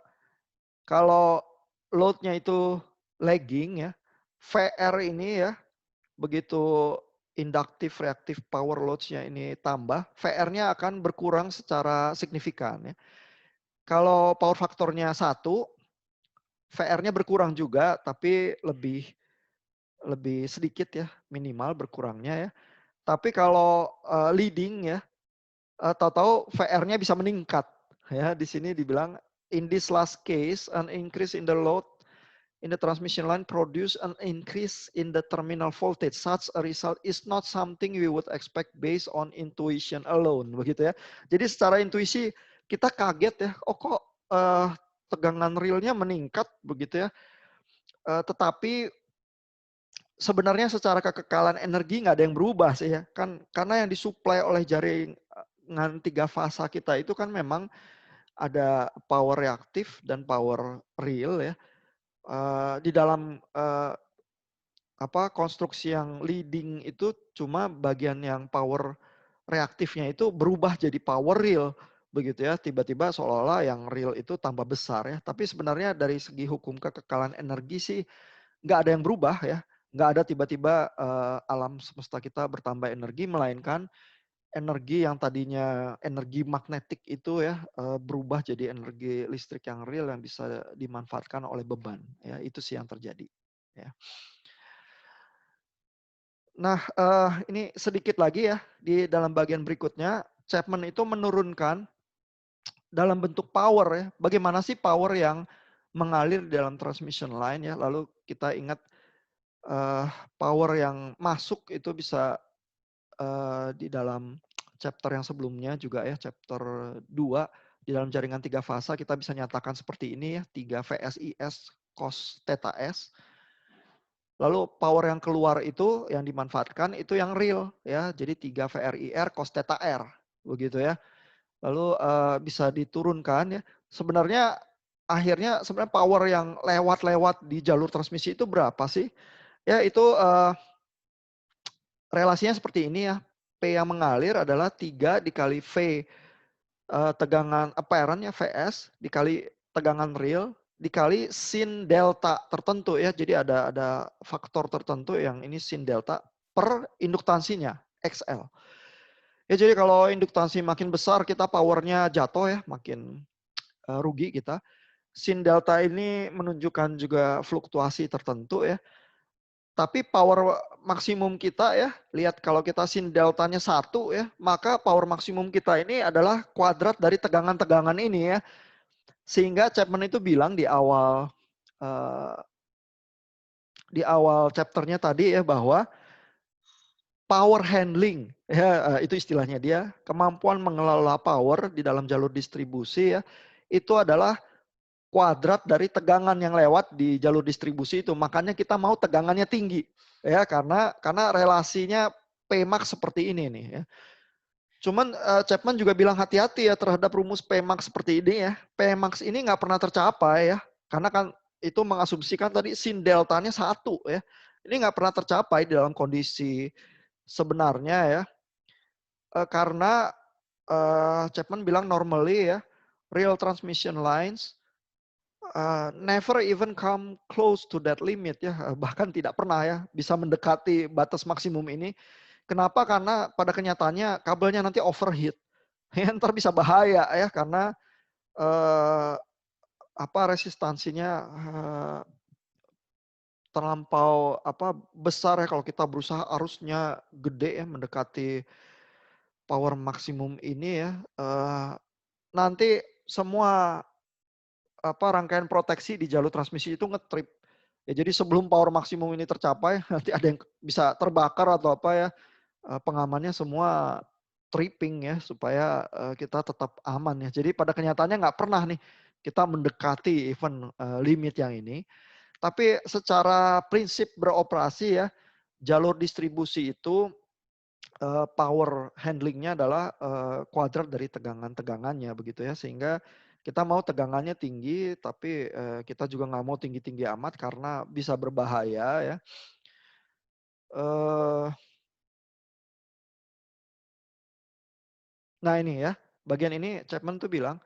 kalau load-nya itu lagging ya, VR ini ya begitu induktif reaktif power loads-nya ini tambah, VR-nya akan berkurang secara signifikan ya. Kalau power faktornya 1, VR-nya berkurang juga tapi lebih sedikit ya, minimal berkurangnya ya. Tapi kalau leading ya, tahu-tahu VR-nya bisa meningkat. Ya, di sini dibilang in this last case an increase in the load in the transmission line produce an increase in the terminal voltage. Such a result is not something we would expect based on intuition alone, begitu ya. Jadi secara intuisi kita kaget ya, oh kok tegangan realnya meningkat begitu ya. Tetapi sebenarnya secara kekekalan energi nggak ada yang berubah sih ya. Kan karena yang disuplai oleh jaringan 3 fasa kita itu kan memang ada power reaktif dan power real ya. Di dalam konstruksi yang leading itu cuma bagian yang power reaktifnya itu berubah jadi power real begitu ya, tiba-tiba seolah-olah yang real itu tambah besar ya, tapi sebenarnya dari segi hukum kekekalan energi sih nggak ada yang berubah ya, nggak ada tiba-tiba alam semesta kita bertambah energi, melainkan energi yang tadinya energi magnetik itu ya berubah jadi energi listrik yang real yang bisa dimanfaatkan oleh beban ya, itu sih yang terjadi ya. Nah, ini sedikit lagi ya, di dalam bagian berikutnya, Chapman itu menurunkan dalam bentuk power ya, bagaimana sih power yang mengalir di dalam transmission line ya, lalu kita ingat power yang masuk itu bisa di dalam chapter yang sebelumnya juga ya, chapter 2, Di dalam jaringan 3 fasa kita bisa nyatakan seperti ini ya, 3 VSIS cos theta S. Lalu power yang keluar itu yang dimanfaatkan itu yang real ya. Jadi 3 VRIR cos theta R begitu ya. Lalu bisa diturunkan ya. Sebenarnya akhirnya sebenarnya power yang lewat-lewat di jalur transmisi itu berapa sih? Ya itu relasinya seperti ini ya. P yang mengalir adalah 3 dikali V tegangan apparent ya Vs dikali tegangan real dikali sin delta tertentu ya. Jadi ada faktor tertentu yang ini sin delta per induktansinya XL. Ya jadi kalau induktansi makin besar kita powernya jatuh ya, makin rugi kita. Sin delta ini menunjukkan juga fluktuasi tertentu ya. Tapi power maksimum kita ya, lihat kalau kita sin deltanya 1 ya, maka power maksimum kita ini adalah kuadrat dari tegangan-tegangan ini ya. Sehingga Chapman itu bilang di awal chapternya tadi ya bahwa power handling ya itu istilahnya dia, kemampuan mengelola power di dalam jalur distribusi ya, itu adalah kuadrat dari tegangan yang lewat di jalur distribusi itu. Makanya kita mau tegangannya tinggi ya karena relasinya Pmax seperti ini nih ya. Cuman Chapman juga bilang hati-hati ya terhadap rumus Pmax seperti ini ya. Pmax ini nggak pernah tercapai ya. Karena kan itu mengasumsikan tadi sin deltanya 1 ya. Ini nggak pernah tercapai di dalam kondisi sebenarnya ya. Karena Chapman bilang normally ya real transmission lines never even come close to that limit ya, bahkan tidak pernah ya bisa mendekati batas maksimum ini. Kenapa? Karena pada kenyataannya kabelnya nanti overheat. Ya, ntar bisa bahaya ya karena resistansinya terlampau besar ya kalau kita berusaha arusnya gede ya mendekati power maksimum ini ya. Nanti semua rangkaian proteksi di jalur transmisi itu ngetrip. Ya jadi sebelum power maksimum ini tercapai, nanti ada yang bisa terbakar atau apa ya, pengamannya semua tripping ya, supaya kita tetap aman ya. Jadi pada kenyataannya nggak pernah nih kita mendekati even limit yang ini. Tapi secara prinsip beroperasi ya, jalur distribusi itu power handlingnya adalah kuadrat dari tegangan-tegangannya begitu ya. Sehingga kita mau tegangannya tinggi, tapi kita juga nggak mau tinggi-tinggi amat karena bisa berbahaya ya. Nah ini ya, bagian ini Chapman tuh bilang,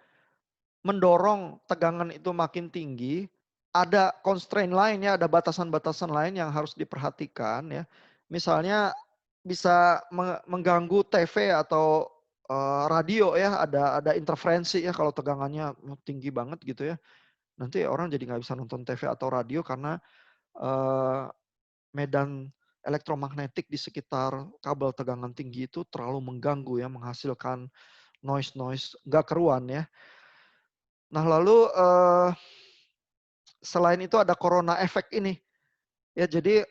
mendorong tegangan itu makin tinggi, ada constraint lain ya, ada batasan-batasan lain yang harus diperhatikan ya. Misalnya bisa mengganggu TV atau radio ya, ada interferensi ya kalau tegangannya tinggi banget gitu ya. Nanti orang jadi nggak bisa nonton TV atau radio karena medan elektromagnetik di sekitar kabel tegangan tinggi itu terlalu mengganggu ya, menghasilkan noise nggak keruan ya. Nah lalu selain itu ada corona effect ini. Ya jadi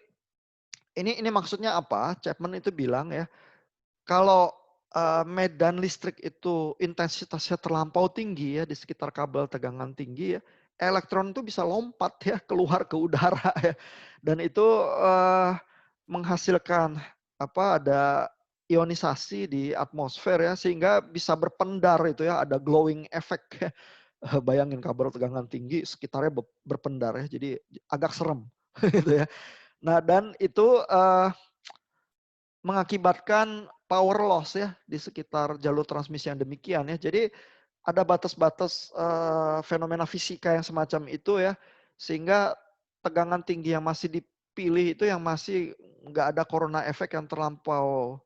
ini maksudnya apa? Chapman itu bilang ya, kalau medan listrik itu intensitasnya terlampau tinggi ya di sekitar kabel tegangan tinggi ya, elektron itu bisa lompat ya keluar ke udara ya. Dan itu menghasilkan ada ionisasi di atmosfer ya sehingga bisa berpendar itu ya, ada glowing effect ya. Bayangin kabel tegangan tinggi sekitarnya berpendar ya, jadi agak serem gitu ya. Nah dan itu mengakibatkan power loss ya di sekitar jalur transmisi yang demikian ya. Jadi ada batas-batas fenomena fisika yang semacam itu ya, sehingga tegangan tinggi yang masih dipilih itu yang masih nggak ada corona effect yang terlampau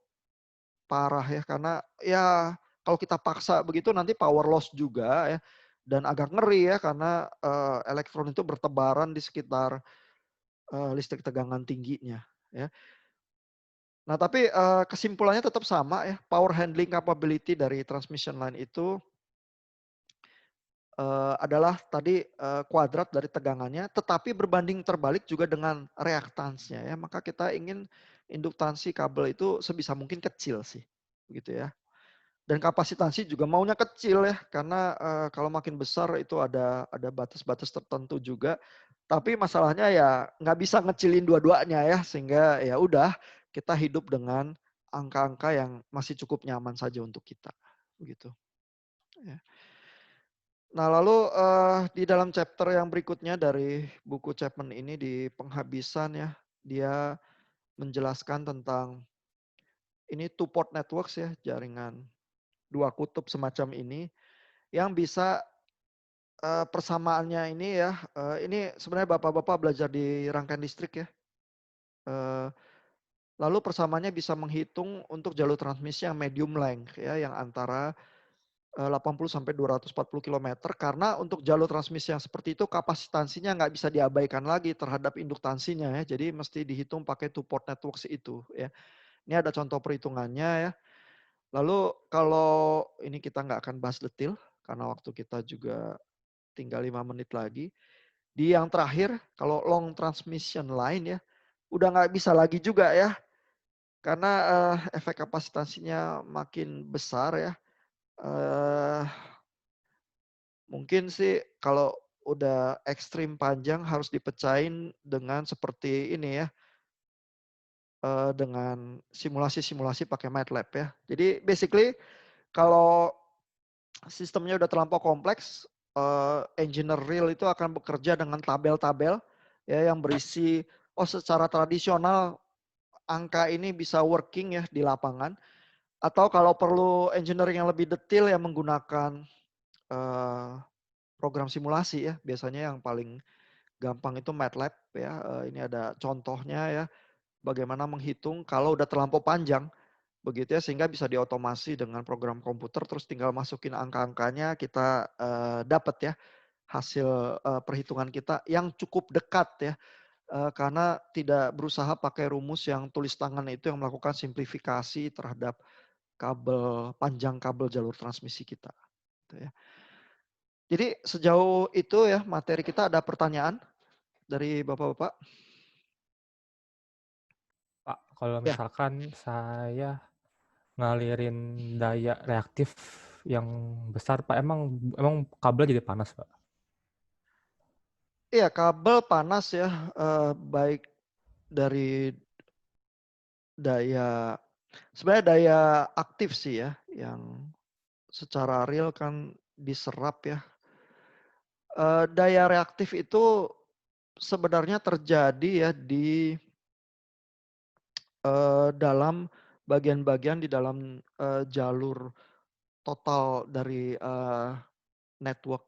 parah ya, karena ya kalau kita paksa begitu nanti power loss juga ya, dan agak ngeri ya karena elektron itu bertebaran di sekitar listrik tegangan tingginya ya. Nah tapi kesimpulannya tetap sama ya, power handling capability dari transmission line itu adalah tadi kuadrat dari tegangannya, tetapi berbanding terbalik juga dengan reaktansnya ya. Maka kita ingin induktansi kabel itu sebisa mungkin kecil sih, begitu ya. Dan kapasitansi juga maunya kecil ya, karena kalau makin besar itu ada batas-batas tertentu juga. Tapi masalahnya ya nggak bisa ngecilin dua-duanya ya, sehingga ya udah kita hidup dengan angka-angka yang masih cukup nyaman saja untuk kita, begitu. Ya. Nah lalu di dalam chapter yang berikutnya dari buku Chapman ini di penghabisan ya, dia menjelaskan tentang ini two port networks ya, jaringan dua kutub semacam ini yang bisa persamaannya ini ya, ini sebenarnya bapak-bapak belajar di rangkaian listrik ya. Lalu persamaannya bisa menghitung untuk jalur transmisi yang medium length ya, yang antara 80 sampai 240 kilometer, karena untuk jalur transmisi yang seperti itu kapasitansinya nggak bisa diabaikan lagi terhadap induktansinya ya. Jadi mesti dihitung pakai two port networks itu ya. Ini ada contoh perhitungannya ya. Lalu kalau ini kita nggak akan bahas detail karena waktu kita juga tinggal 5 menit lagi. Di yang terakhir, kalau long transmission line ya, udah nggak bisa lagi juga ya. Karena efek kapasitansinya makin besar ya. Mungkin sih kalau udah ekstrim panjang harus dipecahin dengan seperti ini ya. Dengan simulasi-simulasi pakai MATLAB ya. Jadi basically kalau sistemnya udah terlampau kompleks, engineer real itu akan bekerja dengan tabel-tabel ya yang berisi secara tradisional angka ini bisa working ya di lapangan, atau kalau perlu engineering yang lebih detail ya menggunakan program simulasi ya. Biasanya yang paling gampang itu MATLAB ya. Ini ada contohnya ya, bagaimana menghitung kalau udah terlampau panjang begitu ya, sehingga bisa diotomasi dengan program komputer, terus tinggal masukin angka-angkanya, kita dapat ya hasil perhitungan kita yang cukup dekat ya, karena tidak berusaha pakai rumus yang tulis tangan itu yang melakukan simplifikasi terhadap panjang kabel jalur transmisi kita. Gitu ya. Jadi sejauh itu ya materi kita, ada pertanyaan dari bapak-bapak? Pak, kalau Ya. misalkan saya ngalirin daya reaktif yang besar, Pak, emang kabel jadi panas, Pak? Iya, kabel panas ya, baik dari sebenarnya daya aktif sih ya, yang secara real kan diserap ya. Daya reaktif itu sebenarnya terjadi ya di dalam bagian-bagian di dalam jalur total dari network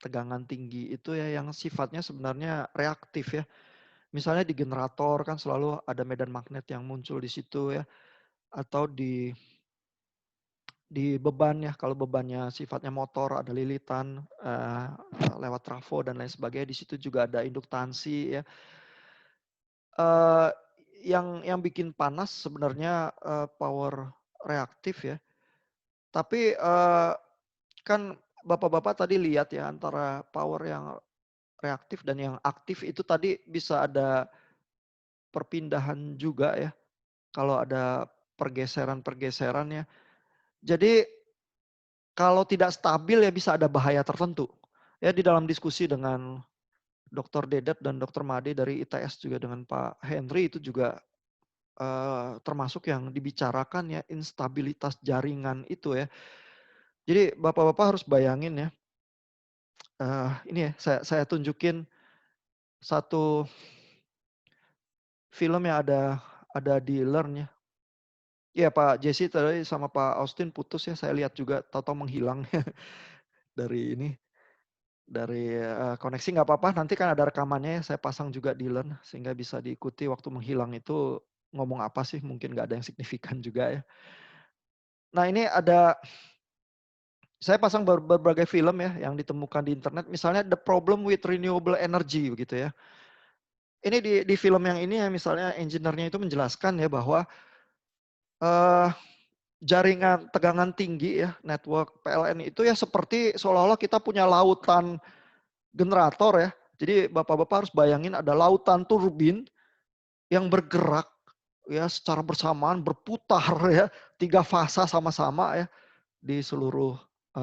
tegangan tinggi itu ya, yang sifatnya sebenarnya reaktif ya. Misalnya di generator kan selalu ada medan magnet yang muncul di situ ya, atau di beban ya, kalau bebannya sifatnya motor ada lilitan lewat trafo dan lain sebagainya, di situ juga ada induktansi ya. Yang bikin panas sebenarnya power reaktif ya. Tapi kan bapak-bapak tadi lihat ya, antara power yang reaktif dan yang aktif itu tadi bisa ada perpindahan juga ya, kalau ada pergeseran-pergeseran ya. Jadi kalau tidak stabil ya bisa ada bahaya tertentu. Ya di dalam diskusi dengan Dr. Dedet dan Dr. Made dari ITS juga dengan Pak Henry itu juga termasuk yang dibicarakan ya, instabilitas jaringan itu ya. Jadi bapak-bapak harus bayangin ya, ini ya saya tunjukin satu film yang ada di Learn ya. Iya Pak Jesse tadi sama Pak Austin putus ya, saya lihat juga tahu-tahu menghilang dari ini, dari koneksi. Nggak apa-apa, nanti kan ada rekamannya ya, saya pasang juga di Learn sehingga bisa diikuti waktu menghilang itu ngomong apa sih, mungkin nggak ada yang signifikan juga ya. Nah ini saya pasang berbagai film ya yang ditemukan di internet, misalnya The Problem with Renewable Energy begitu ya. Ini di film yang ini ya, misalnya engineer-nya itu menjelaskan ya bahwa jaringan tegangan tinggi ya, network PLN itu ya seperti seolah-olah kita punya lautan generator ya. Jadi bapak-bapak harus bayangin ada lautan turbin yang bergerak ya secara bersamaan, berputar ya, 3 fasa sama-sama ya. di seluruh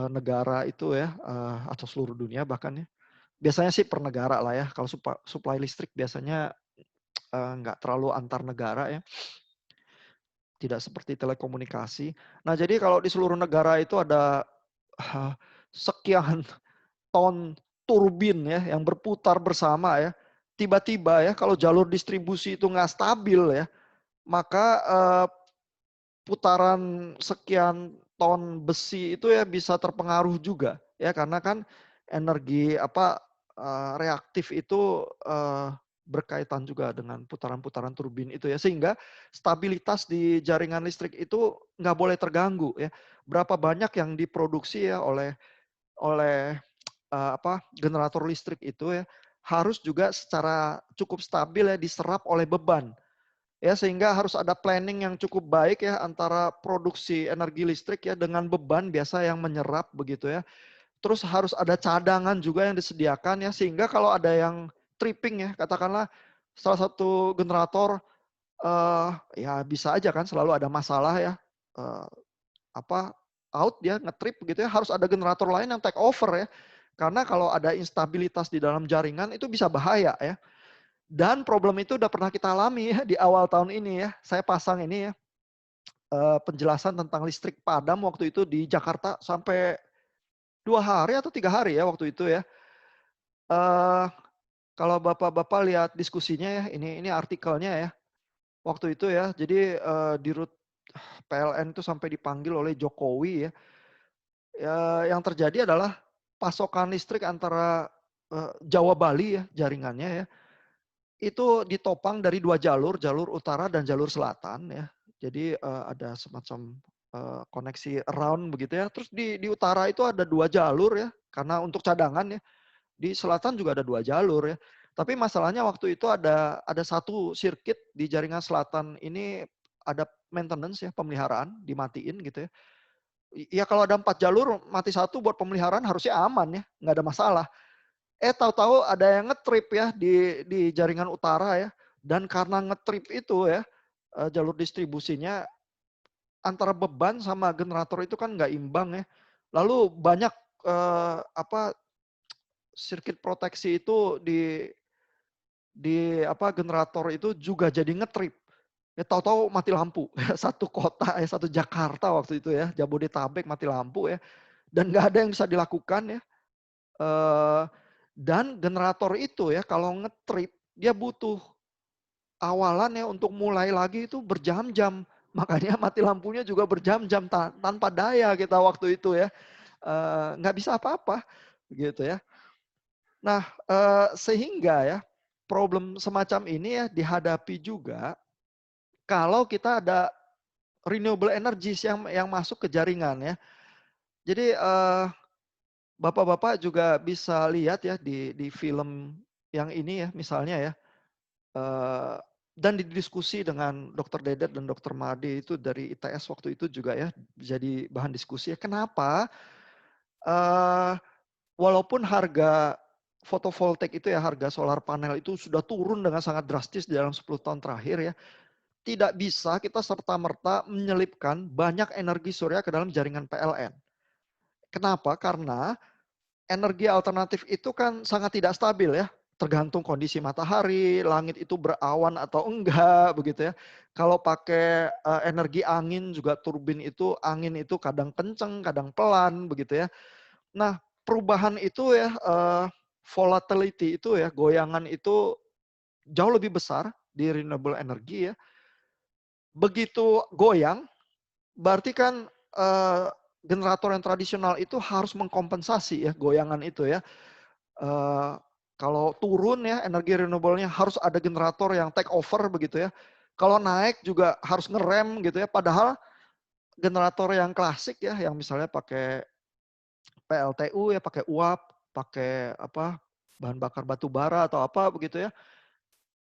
negara itu ya, atau seluruh dunia bahkan ya. Biasanya sih per negara lah ya. Kalau supply listrik biasanya nggak terlalu antar negara ya. Tidak seperti telekomunikasi. Nah, jadi kalau di seluruh negara itu ada sekian ton turbin ya yang berputar bersama ya. Tiba-tiba ya kalau jalur distribusi itu nggak stabil ya, maka putaran sekian ton besi itu ya bisa terpengaruh juga ya, karena kan energi reaktif itu berkaitan juga dengan putaran-putaran turbin itu ya, sehingga stabilitas di jaringan listrik itu nggak boleh terganggu ya. Berapa banyak yang diproduksi ya oleh generator listrik itu ya harus juga secara cukup stabil ya diserap oleh beban. Ya, sehingga harus ada planning yang cukup baik ya antara produksi energi listrik ya dengan beban biasa yang menyerap begitu ya. Terus harus ada cadangan juga yang disediakan ya, sehingga kalau ada yang tripping ya, katakanlah salah satu generator ya bisa aja kan selalu ada masalah ya, out dia ngetrip begitu ya, harus ada generator lain yang take over ya. Karena kalau ada instabilitas di dalam jaringan itu bisa bahaya ya. Dan problem itu udah pernah kita alami ya di awal tahun ini ya. Saya pasang ini ya, penjelasan tentang listrik padam waktu itu di Jakarta sampai 2 hari atau 3 hari ya waktu itu ya. Kalau Bapak-Bapak lihat diskusinya ya, ini artikelnya ya. Waktu itu ya, jadi Dirut PLN itu sampai dipanggil oleh Jokowi ya. Yang terjadi adalah pasokan listrik antara Jawa Bali ya jaringannya ya. Itu ditopang dari 2 jalur, jalur utara dan jalur selatan ya. Jadi ada semacam koneksi around begitu ya. Terus di utara itu ada 2 jalur ya, karena untuk cadangan ya. Di selatan juga ada 2 jalur ya. Tapi masalahnya waktu itu ada satu sirkuit di jaringan selatan ini ada maintenance ya, pemeliharaan dimatiin gitu ya. Ya kalau ada 4 jalur mati 1 buat pemeliharaan harusnya aman ya, nggak ada masalah. Tahu-tahu ada yang ngetrip ya di jaringan utara ya. Dan karena ngetrip itu ya, jalur distribusinya antara beban sama generator itu kan nggak imbang ya. Lalu banyak sirkuit proteksi itu di generator itu juga jadi ngetrip. Ya tahu-tahu mati lampu. Satu kota ya, satu Jakarta waktu itu ya, Jabodetabek mati lampu ya. Dan nggak ada yang bisa dilakukan ya. Dan generator itu ya kalau ngetrip dia butuh awalan ya untuk mulai lagi itu berjam-jam. Makanya mati lampunya juga berjam-jam tanpa daya kita waktu itu ya. Nggak bisa apa-apa gitu ya. Nah sehingga ya problem semacam ini ya dihadapi juga kalau kita ada renewable energies yang masuk ke jaringan ya. Jadi Bapak-bapak juga bisa lihat ya di film yang ini ya misalnya ya. Dan didiskusi dengan Dr. Dedet dan Dr. Made itu dari ITS waktu itu juga ya jadi bahan diskusi ya. Kenapa walaupun harga fotovoltaik itu ya, harga solar panel itu sudah turun dengan sangat drastis di dalam 10 tahun terakhir ya. Tidak bisa kita serta-merta menyelipkan banyak energi surya ke dalam jaringan PLN. Kenapa? Karena energi alternatif itu kan sangat tidak stabil ya. Tergantung kondisi matahari, langit itu berawan atau enggak begitu ya. Kalau pakai energi angin juga turbin itu, angin itu kadang kenceng, kadang pelan begitu ya. Nah perubahan itu ya, volatility itu ya, goyangan itu jauh lebih besar di renewable energy ya. Begitu goyang, berarti kan generator yang tradisional itu harus mengkompensasi ya goyangan itu ya. Kalau turun ya energi renewable-nya harus ada generator yang take over begitu ya. Kalau naik juga harus ngerem gitu ya. Padahal generator yang klasik ya, yang misalnya pakai PLTU ya, pakai uap, pakai bahan bakar batu bara atau apa begitu ya.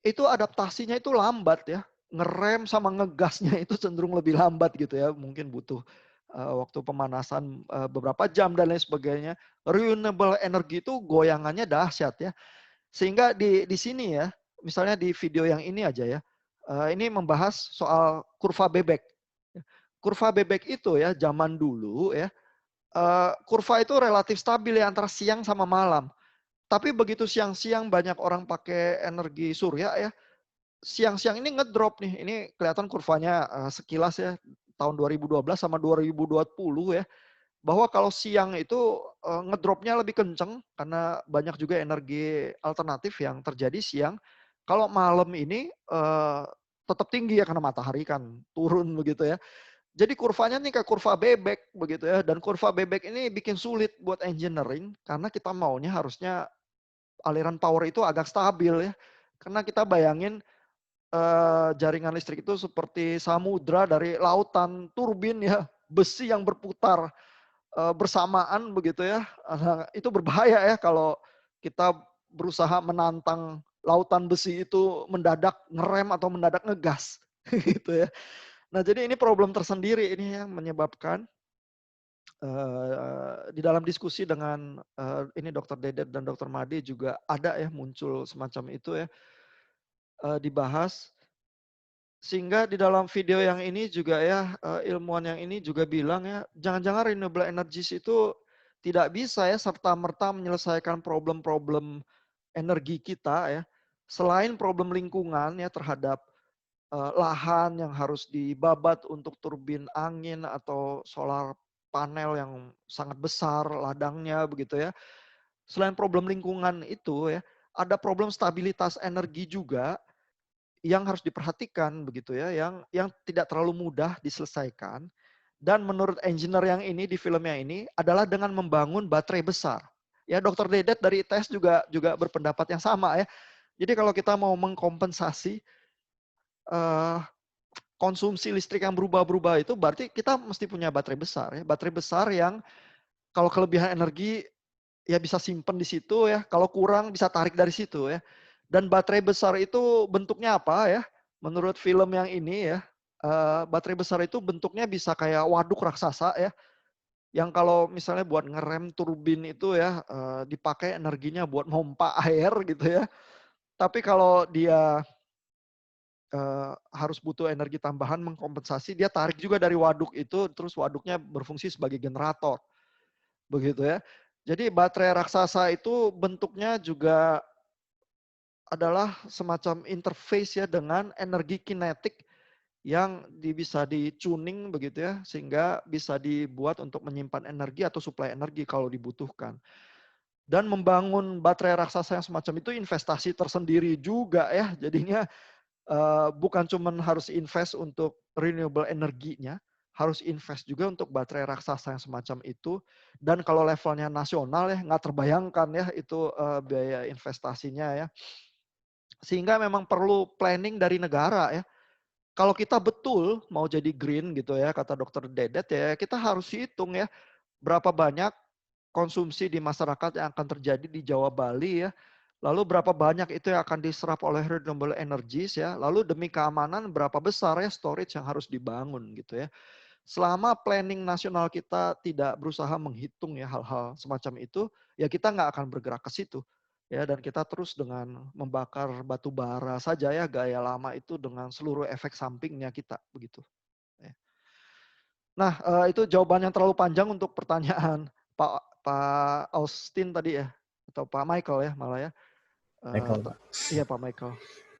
Itu adaptasinya itu lambat ya. Ngerem sama ngegasnya itu cenderung lebih lambat gitu ya. Mungkin butuh waktu pemanasan beberapa jam dan lain sebagainya. Renewable energy itu goyangannya dahsyat ya. Sehingga di sini ya, misalnya di video yang ini aja ya. Ini membahas soal kurva bebek. Kurva bebek itu ya zaman dulu ya, kurva itu relatif stabil ya antara siang sama malam. Tapi begitu siang-siang banyak orang pakai energi surya ya, siang-siang ini ngedrop nih. Ini kelihatan kurvanya sekilas ya tahun 2012 sama 2020 ya. Bahwa kalau siang itu ngedropnya lebih kenceng karena banyak juga energi alternatif yang terjadi siang. Kalau malam ini tetap tinggi ya karena matahari kan turun begitu ya. Jadi kurvanya nih kayak kurva bebek begitu ya. Dan kurva bebek ini bikin sulit buat engineering karena kita maunya harusnya aliran power itu agak stabil ya. Karena kita bayangin jaringan listrik itu seperti samudra dari lautan turbin ya, besi yang berputar bersamaan begitu ya. Nah, itu berbahaya ya kalau kita berusaha menantang lautan besi itu mendadak ngerem atau mendadak ngegas gitu ya. Nah, jadi ini problem tersendiri ini yang menyebabkan di dalam diskusi dengan ini Dokter Dedet dan Dokter Made juga ada ya muncul semacam itu ya dibahas. Sehingga di dalam video yang ini juga ya ilmuwan yang ini juga bilang ya jangan-jangan renewable energies itu tidak bisa ya serta-merta menyelesaikan problem-problem energi kita ya. Selain problem lingkungan ya terhadap lahan yang harus dibabat untuk turbin angin atau solar panel yang sangat besar ladangnya begitu ya. Selain problem lingkungan itu ya, ada problem stabilitas energi juga yang harus diperhatikan begitu ya, yang tidak terlalu mudah diselesaikan. Dan menurut engineer yang ini di filmnya ini adalah dengan membangun baterai besar. Ya, Dokter Dedet dari ITS juga berpendapat yang sama ya. Jadi kalau kita mau mengkompensasi konsumsi listrik yang berubah-berubah itu berarti kita mesti punya baterai besar ya. Baterai besar yang kalau kelebihan energi ya bisa simpen di situ ya. Kalau kurang bisa tarik dari situ ya. Dan baterai besar itu bentuknya apa ya? Menurut film yang ini ya, baterai besar itu bentuknya bisa kayak waduk raksasa ya. Yang kalau misalnya buat ngerem turbin itu ya dipakai energinya buat mompa air gitu ya. Tapi kalau dia harus butuh energi tambahan mengkompensasi, dia tarik juga dari waduk itu, terus waduknya berfungsi sebagai generator. Begitu ya. Jadi baterai raksasa itu bentuknya juga adalah semacam interface ya dengan energi kinetik yang bisa di-tuning begitu ya, sehingga bisa dibuat untuk menyimpan energi atau suplai energi kalau dibutuhkan. Dan membangun baterai raksasa yang semacam itu investasi tersendiri juga ya, jadinya bukan cuma harus invest untuk renewable energinya, harus invest juga untuk baterai raksasa yang semacam itu. Dan kalau levelnya nasional ya nggak terbayangkan ya itu biaya investasinya ya. Sehingga memang perlu planning dari negara ya. Kalau kita betul mau jadi green gitu ya, kata Dokter Dedet ya, kita harus hitung ya berapa banyak konsumsi di masyarakat yang akan terjadi di Jawa Bali ya. Lalu berapa banyak itu yang akan diserap oleh renewable energies ya. Lalu demi keamanan berapa besar ya storage yang harus dibangun gitu ya. Selama planning nasional kita tidak berusaha menghitung ya hal-hal semacam itu, ya kita nggak akan bergerak ke situ. Ya, dan kita terus dengan membakar batu bara saja ya gaya lama itu dengan seluruh efek sampingnya kita begitu. Ya. Nah, itu jawaban yang terlalu panjang untuk pertanyaan Pak Austin tadi ya, atau Pak Michael ya malah ya. Michael, Pak. Iya Pak Michael.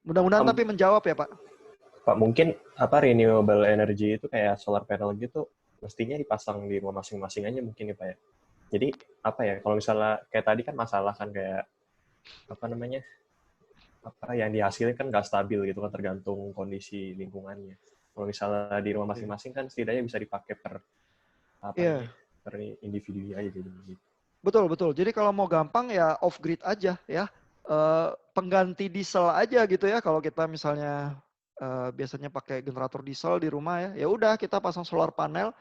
Mudah-mudahan tapi menjawab ya Pak. Pak, mungkin renewable energy itu kayak solar panel gitu mestinya dipasang di rumah masing-masing aja mungkin ya Pak ya. Jadi kalau misalnya kayak tadi kan masalah kan kayak yang dihasilkan kan nggak stabil gitu kan tergantung kondisi lingkungannya. Kalau misalnya di rumah masing-masing kan setidaknya bisa dipakai per individu aja jadi. Betul. Jadi kalau mau gampang ya off grid aja ya. Pengganti diesel aja gitu ya. Kalau kita misalnya biasanya pakai generator diesel di rumah ya udah kita pasang solar panel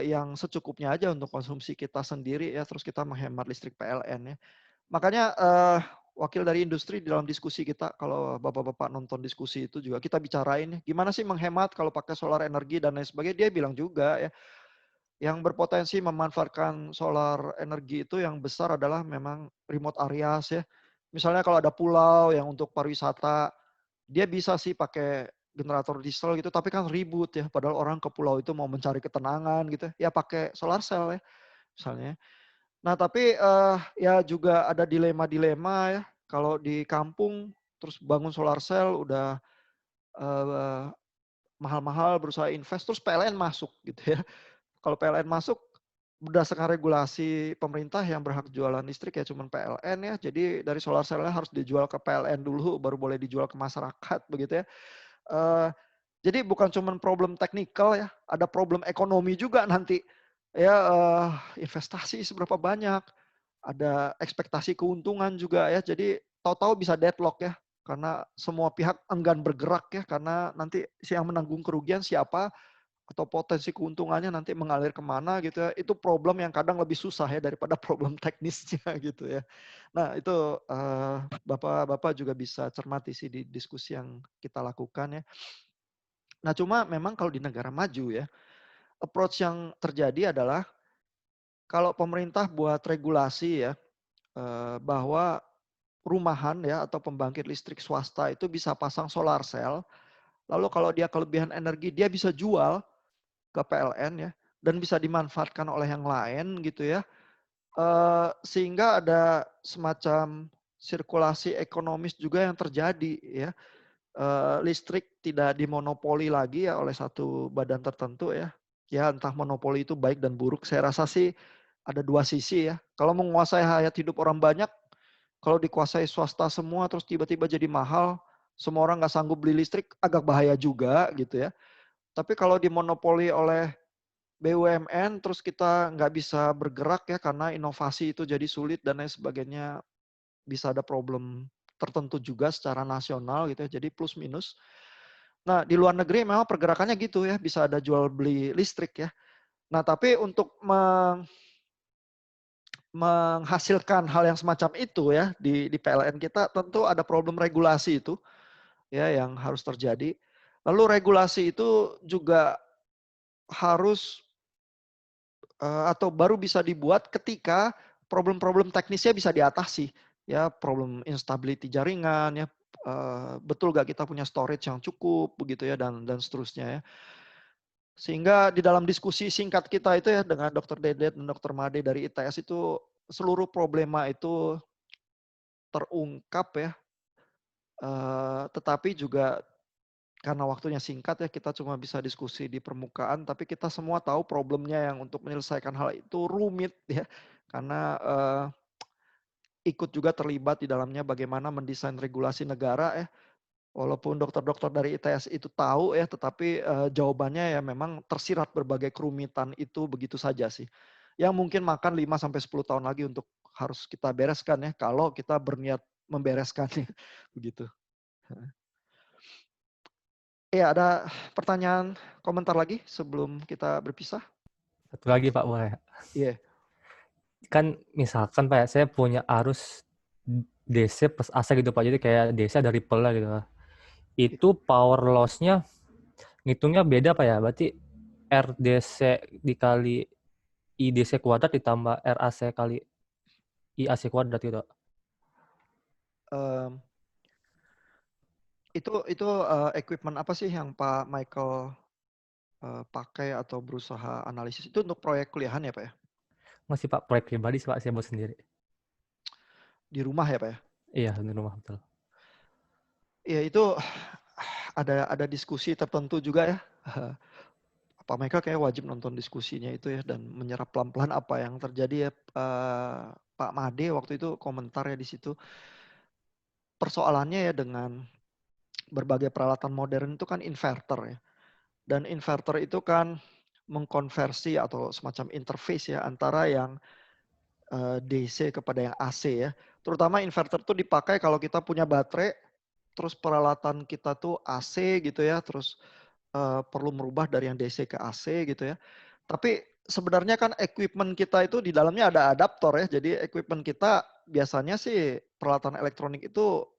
yang secukupnya aja untuk konsumsi kita sendiri ya. Terus kita menghemat listrik PLN ya. Makanya wakil dari industri di dalam diskusi kita, kalau bapak-bapak nonton diskusi itu juga kita bicarain gimana sih menghemat kalau pakai solar energi dan lain sebagainya. Dia bilang juga ya, yang berpotensi memanfaatkan solar energi itu yang besar adalah memang remote areas ya. Misalnya kalau ada pulau yang untuk pariwisata, dia bisa sih pakai generator diesel gitu, tapi kan ribut ya. Padahal orang ke pulau itu mau mencari ketenangan gitu, ya pakai solar cell ya. misalnya. Nah, tapi ya juga ada dilema-dilema ya. Kalau di kampung terus bangun solar cell udah eh, mahal-mahal berusaha invest terus PLN masuk gitu ya. Kalau PLN masuk berdasarkan regulasi pemerintah yang berhak jualan listrik ya cuman PLN ya. Jadi dari solar cell-nya harus dijual ke PLN dulu baru boleh dijual ke masyarakat begitu ya. Eh, jadi bukan cuman problem teknikal ya, ada problem ekonomi juga nanti. Ya investasi seberapa banyak, ada ekspektasi keuntungan juga ya. Jadi tahu-tahu bisa deadlock ya, karena semua pihak enggan bergerak ya, karena nanti yang menanggung kerugian siapa atau potensi keuntungannya nanti mengalir kemana gitu ya. Itu problem yang kadang lebih susah ya daripada problem teknisnya gitu ya. Nah itu Bapak-Bapak juga bisa cermati sih di diskusi yang kita lakukan ya. Nah cuma memang kalau di negara maju ya, approach yang terjadi adalah kalau pemerintah buat regulasi ya, bahwa rumahan ya atau pembangkit listrik swasta itu bisa pasang solar cell, lalu kalau dia kelebihan energi dia bisa jual ke PLN ya, dan bisa dimanfaatkan oleh yang lain gitu ya, sehingga ada semacam sirkulasi ekonomis juga yang terjadi ya. Listrik tidak dimonopoli lagi ya oleh satu badan tertentu ya. Ya entah monopoli itu baik dan buruk. Saya rasa sih ada dua sisi ya. Kalau menguasai hayat hidup orang banyak, kalau dikuasai swasta semua terus tiba-tiba jadi mahal, semua orang nggak sanggup beli listrik, agak bahaya juga gitu ya. Tapi kalau dimonopoli oleh BUMN terus kita nggak bisa bergerak ya karena inovasi itu jadi sulit dan lain sebagainya, bisa ada problem tertentu juga secara nasional gitu ya. Jadi plus minus. Nah, di luar negeri memang pergerakannya gitu ya, bisa ada jual beli listrik ya. Nah, tapi untuk menghasilkan hal yang semacam itu ya di PLN kita tentu ada problem regulasi itu ya yang harus terjadi. Lalu regulasi itu juga harus atau baru bisa dibuat ketika problem-problem teknisnya bisa diatasi ya, problem instability jaringan ya, betul gak kita punya storage yang cukup begitu ya, dan seterusnya ya. Sehingga di dalam diskusi singkat kita itu ya dengan Dr. Dedet dan Dr. Made dari ITS itu seluruh problema itu terungkap ya. Tetapi juga karena waktunya singkat ya kita cuma bisa diskusi di permukaan, tapi kita semua tahu problemnya yang untuk menyelesaikan hal itu rumit ya. Karena ikut juga terlibat di dalamnya bagaimana mendesain regulasi negara ya. Walaupun dokter-dokter dari ITS itu tahu ya, tetapi jawabannya ya memang tersirat berbagai kerumitan itu begitu saja sih. Yang mungkin makan 5 sampai 10 tahun lagi untuk harus kita bereskan ya kalau kita berniat membereskannya begitu. Ya, ada pertanyaan komentar lagi sebelum kita berpisah? Satu lagi Pak boleh. Iya. Kan misalkan Pak ya, saya punya arus DC plus AC gitu Pak. Jadi kayak DC ada ripple-nya gitu. Itu power loss-nya ngitungnya beda Pak ya. Berarti RDC dikali IDC kuadrat ditambah RAC kali IAC kuadrat gitu. Um, itu equipment apa sih yang Pak Michael pakai atau berusaha analisis? Itu untuk proyek kuliahan ya Pak ya? Masih Pak, proyek pribadi sih Pak, saya buat sendiri. Di rumah ya Pak ya? Iya, di rumah betul. Ya itu ada diskusi tertentu juga ya. Pak Michael kayak wajib nonton diskusinya itu ya dan menyerap pelan-pelan apa yang terjadi ya. Pak Made waktu itu komentar ya di situ. Persoalannya ya dengan berbagai peralatan modern itu kan inverter ya. Dan inverter itu kan mengkonversi atau semacam interface ya antara yang DC kepada yang AC ya. Terutama inverter itu dipakai kalau kita punya baterai, terus peralatan kita tuh AC gitu ya, terus perlu merubah dari yang DC ke AC gitu ya. Tapi sebenarnya kan equipment kita itu di dalamnya ada adaptor ya. Jadi equipment kita biasanya sih peralatan elektronik itu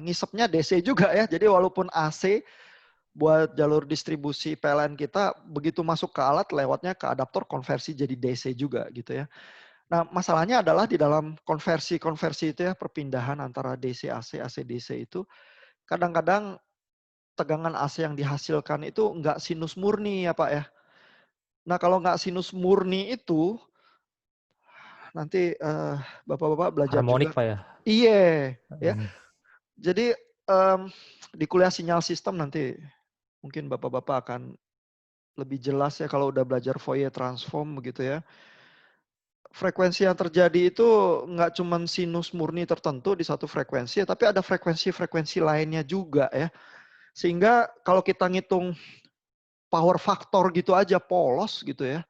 ngisepnya DC juga ya. Jadi walaupun AC buat jalur distribusi PLN kita begitu masuk ke alat lewatnya ke adaptor konversi jadi DC juga gitu ya. Nah, masalahnya adalah di dalam konversi-konversi itu ya perpindahan antara DC AC AC DC itu kadang-kadang tegangan AC yang dihasilkan itu enggak sinus murni ya Pak ya. Nah kalau nggak sinus murni itu, nanti bapak-bapak belajar Harmonik juga. Pak ya. Iya, ya. Hmm. Jadi di kuliah sinyal sistem nanti mungkin bapak-bapak akan lebih jelas ya kalau udah belajar Fourier transform begitu ya. Frekuensi yang terjadi itu nggak cuma sinus murni tertentu di satu frekuensi, tapi ada frekuensi-frekuensi lainnya juga ya. Sehingga kalau kita ngitung power factor gitu aja polos gitu ya,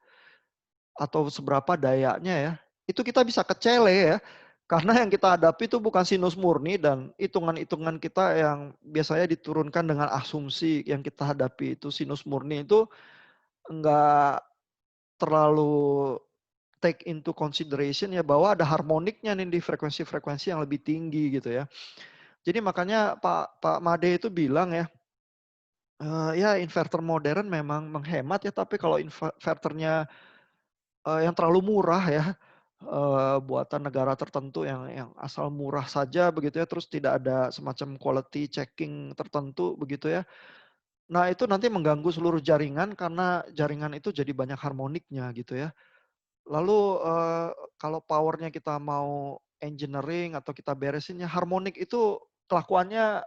atau seberapa dayanya ya, itu kita bisa kecele ya. Karena yang kita hadapi itu bukan sinus murni dan hitungan-hitungan kita yang biasanya diturunkan dengan asumsi yang kita hadapi itu sinus murni itu enggak terlalu take into consideration ya bahwa ada harmoniknya nih di frekuensi-frekuensi yang lebih tinggi gitu ya. Jadi makanya Pak Made itu bilang ya, ya inverter modern memang menghemat ya, tapi kalau inverternya yang terlalu murah ya, buatan negara tertentu yang asal murah saja begitu ya, terus tidak ada semacam quality checking tertentu begitu ya. Nah itu nanti mengganggu seluruh jaringan karena jaringan itu jadi banyak harmoniknya gitu ya. Lalu kalau powernya kita mau engineering atau kita beresin ya harmonik itu kelakuannya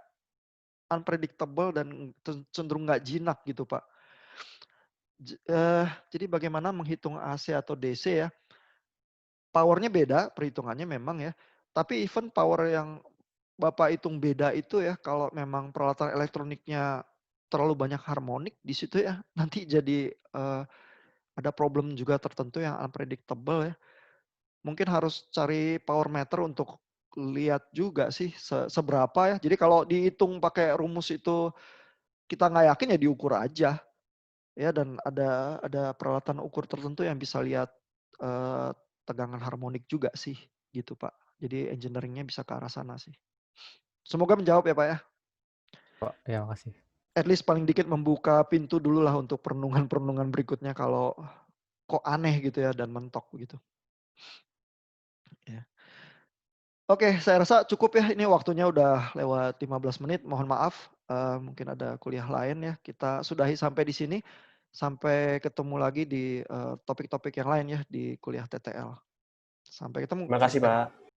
unpredictable dan cenderung nggak jinak gitu Pak. Jadi bagaimana menghitung AC atau DC ya, powernya beda perhitungannya memang ya, tapi even power yang Bapak hitung beda itu ya, kalau memang peralatan elektroniknya terlalu banyak harmonik di situ ya, nanti jadi ada problem juga tertentu yang unpredictable ya. Mungkin harus cari power meter untuk lihat juga sih seberapa ya. Jadi kalau dihitung pakai rumus itu kita nggak yakin ya diukur aja ya, dan ada peralatan ukur tertentu yang bisa lihat eh, tegangan harmonik juga sih gitu Pak. Jadi engineeringnya bisa ke arah sana sih. Semoga menjawab ya Pak ya. Pak, ya makasih. At least paling dikit membuka pintu dulu lah untuk perenungan-perenungan berikutnya kalau kok aneh gitu ya dan mentok gitu. Ya. Oke, saya rasa cukup ya. Ini waktunya udah lewat 15 menit. Mohon maaf, mungkin ada kuliah lain ya. Kita sudahi sampai di sini. Sampai ketemu lagi di topik-topik yang lain ya di kuliah TTL. Sampai ketemu. Terima kasih, Pak.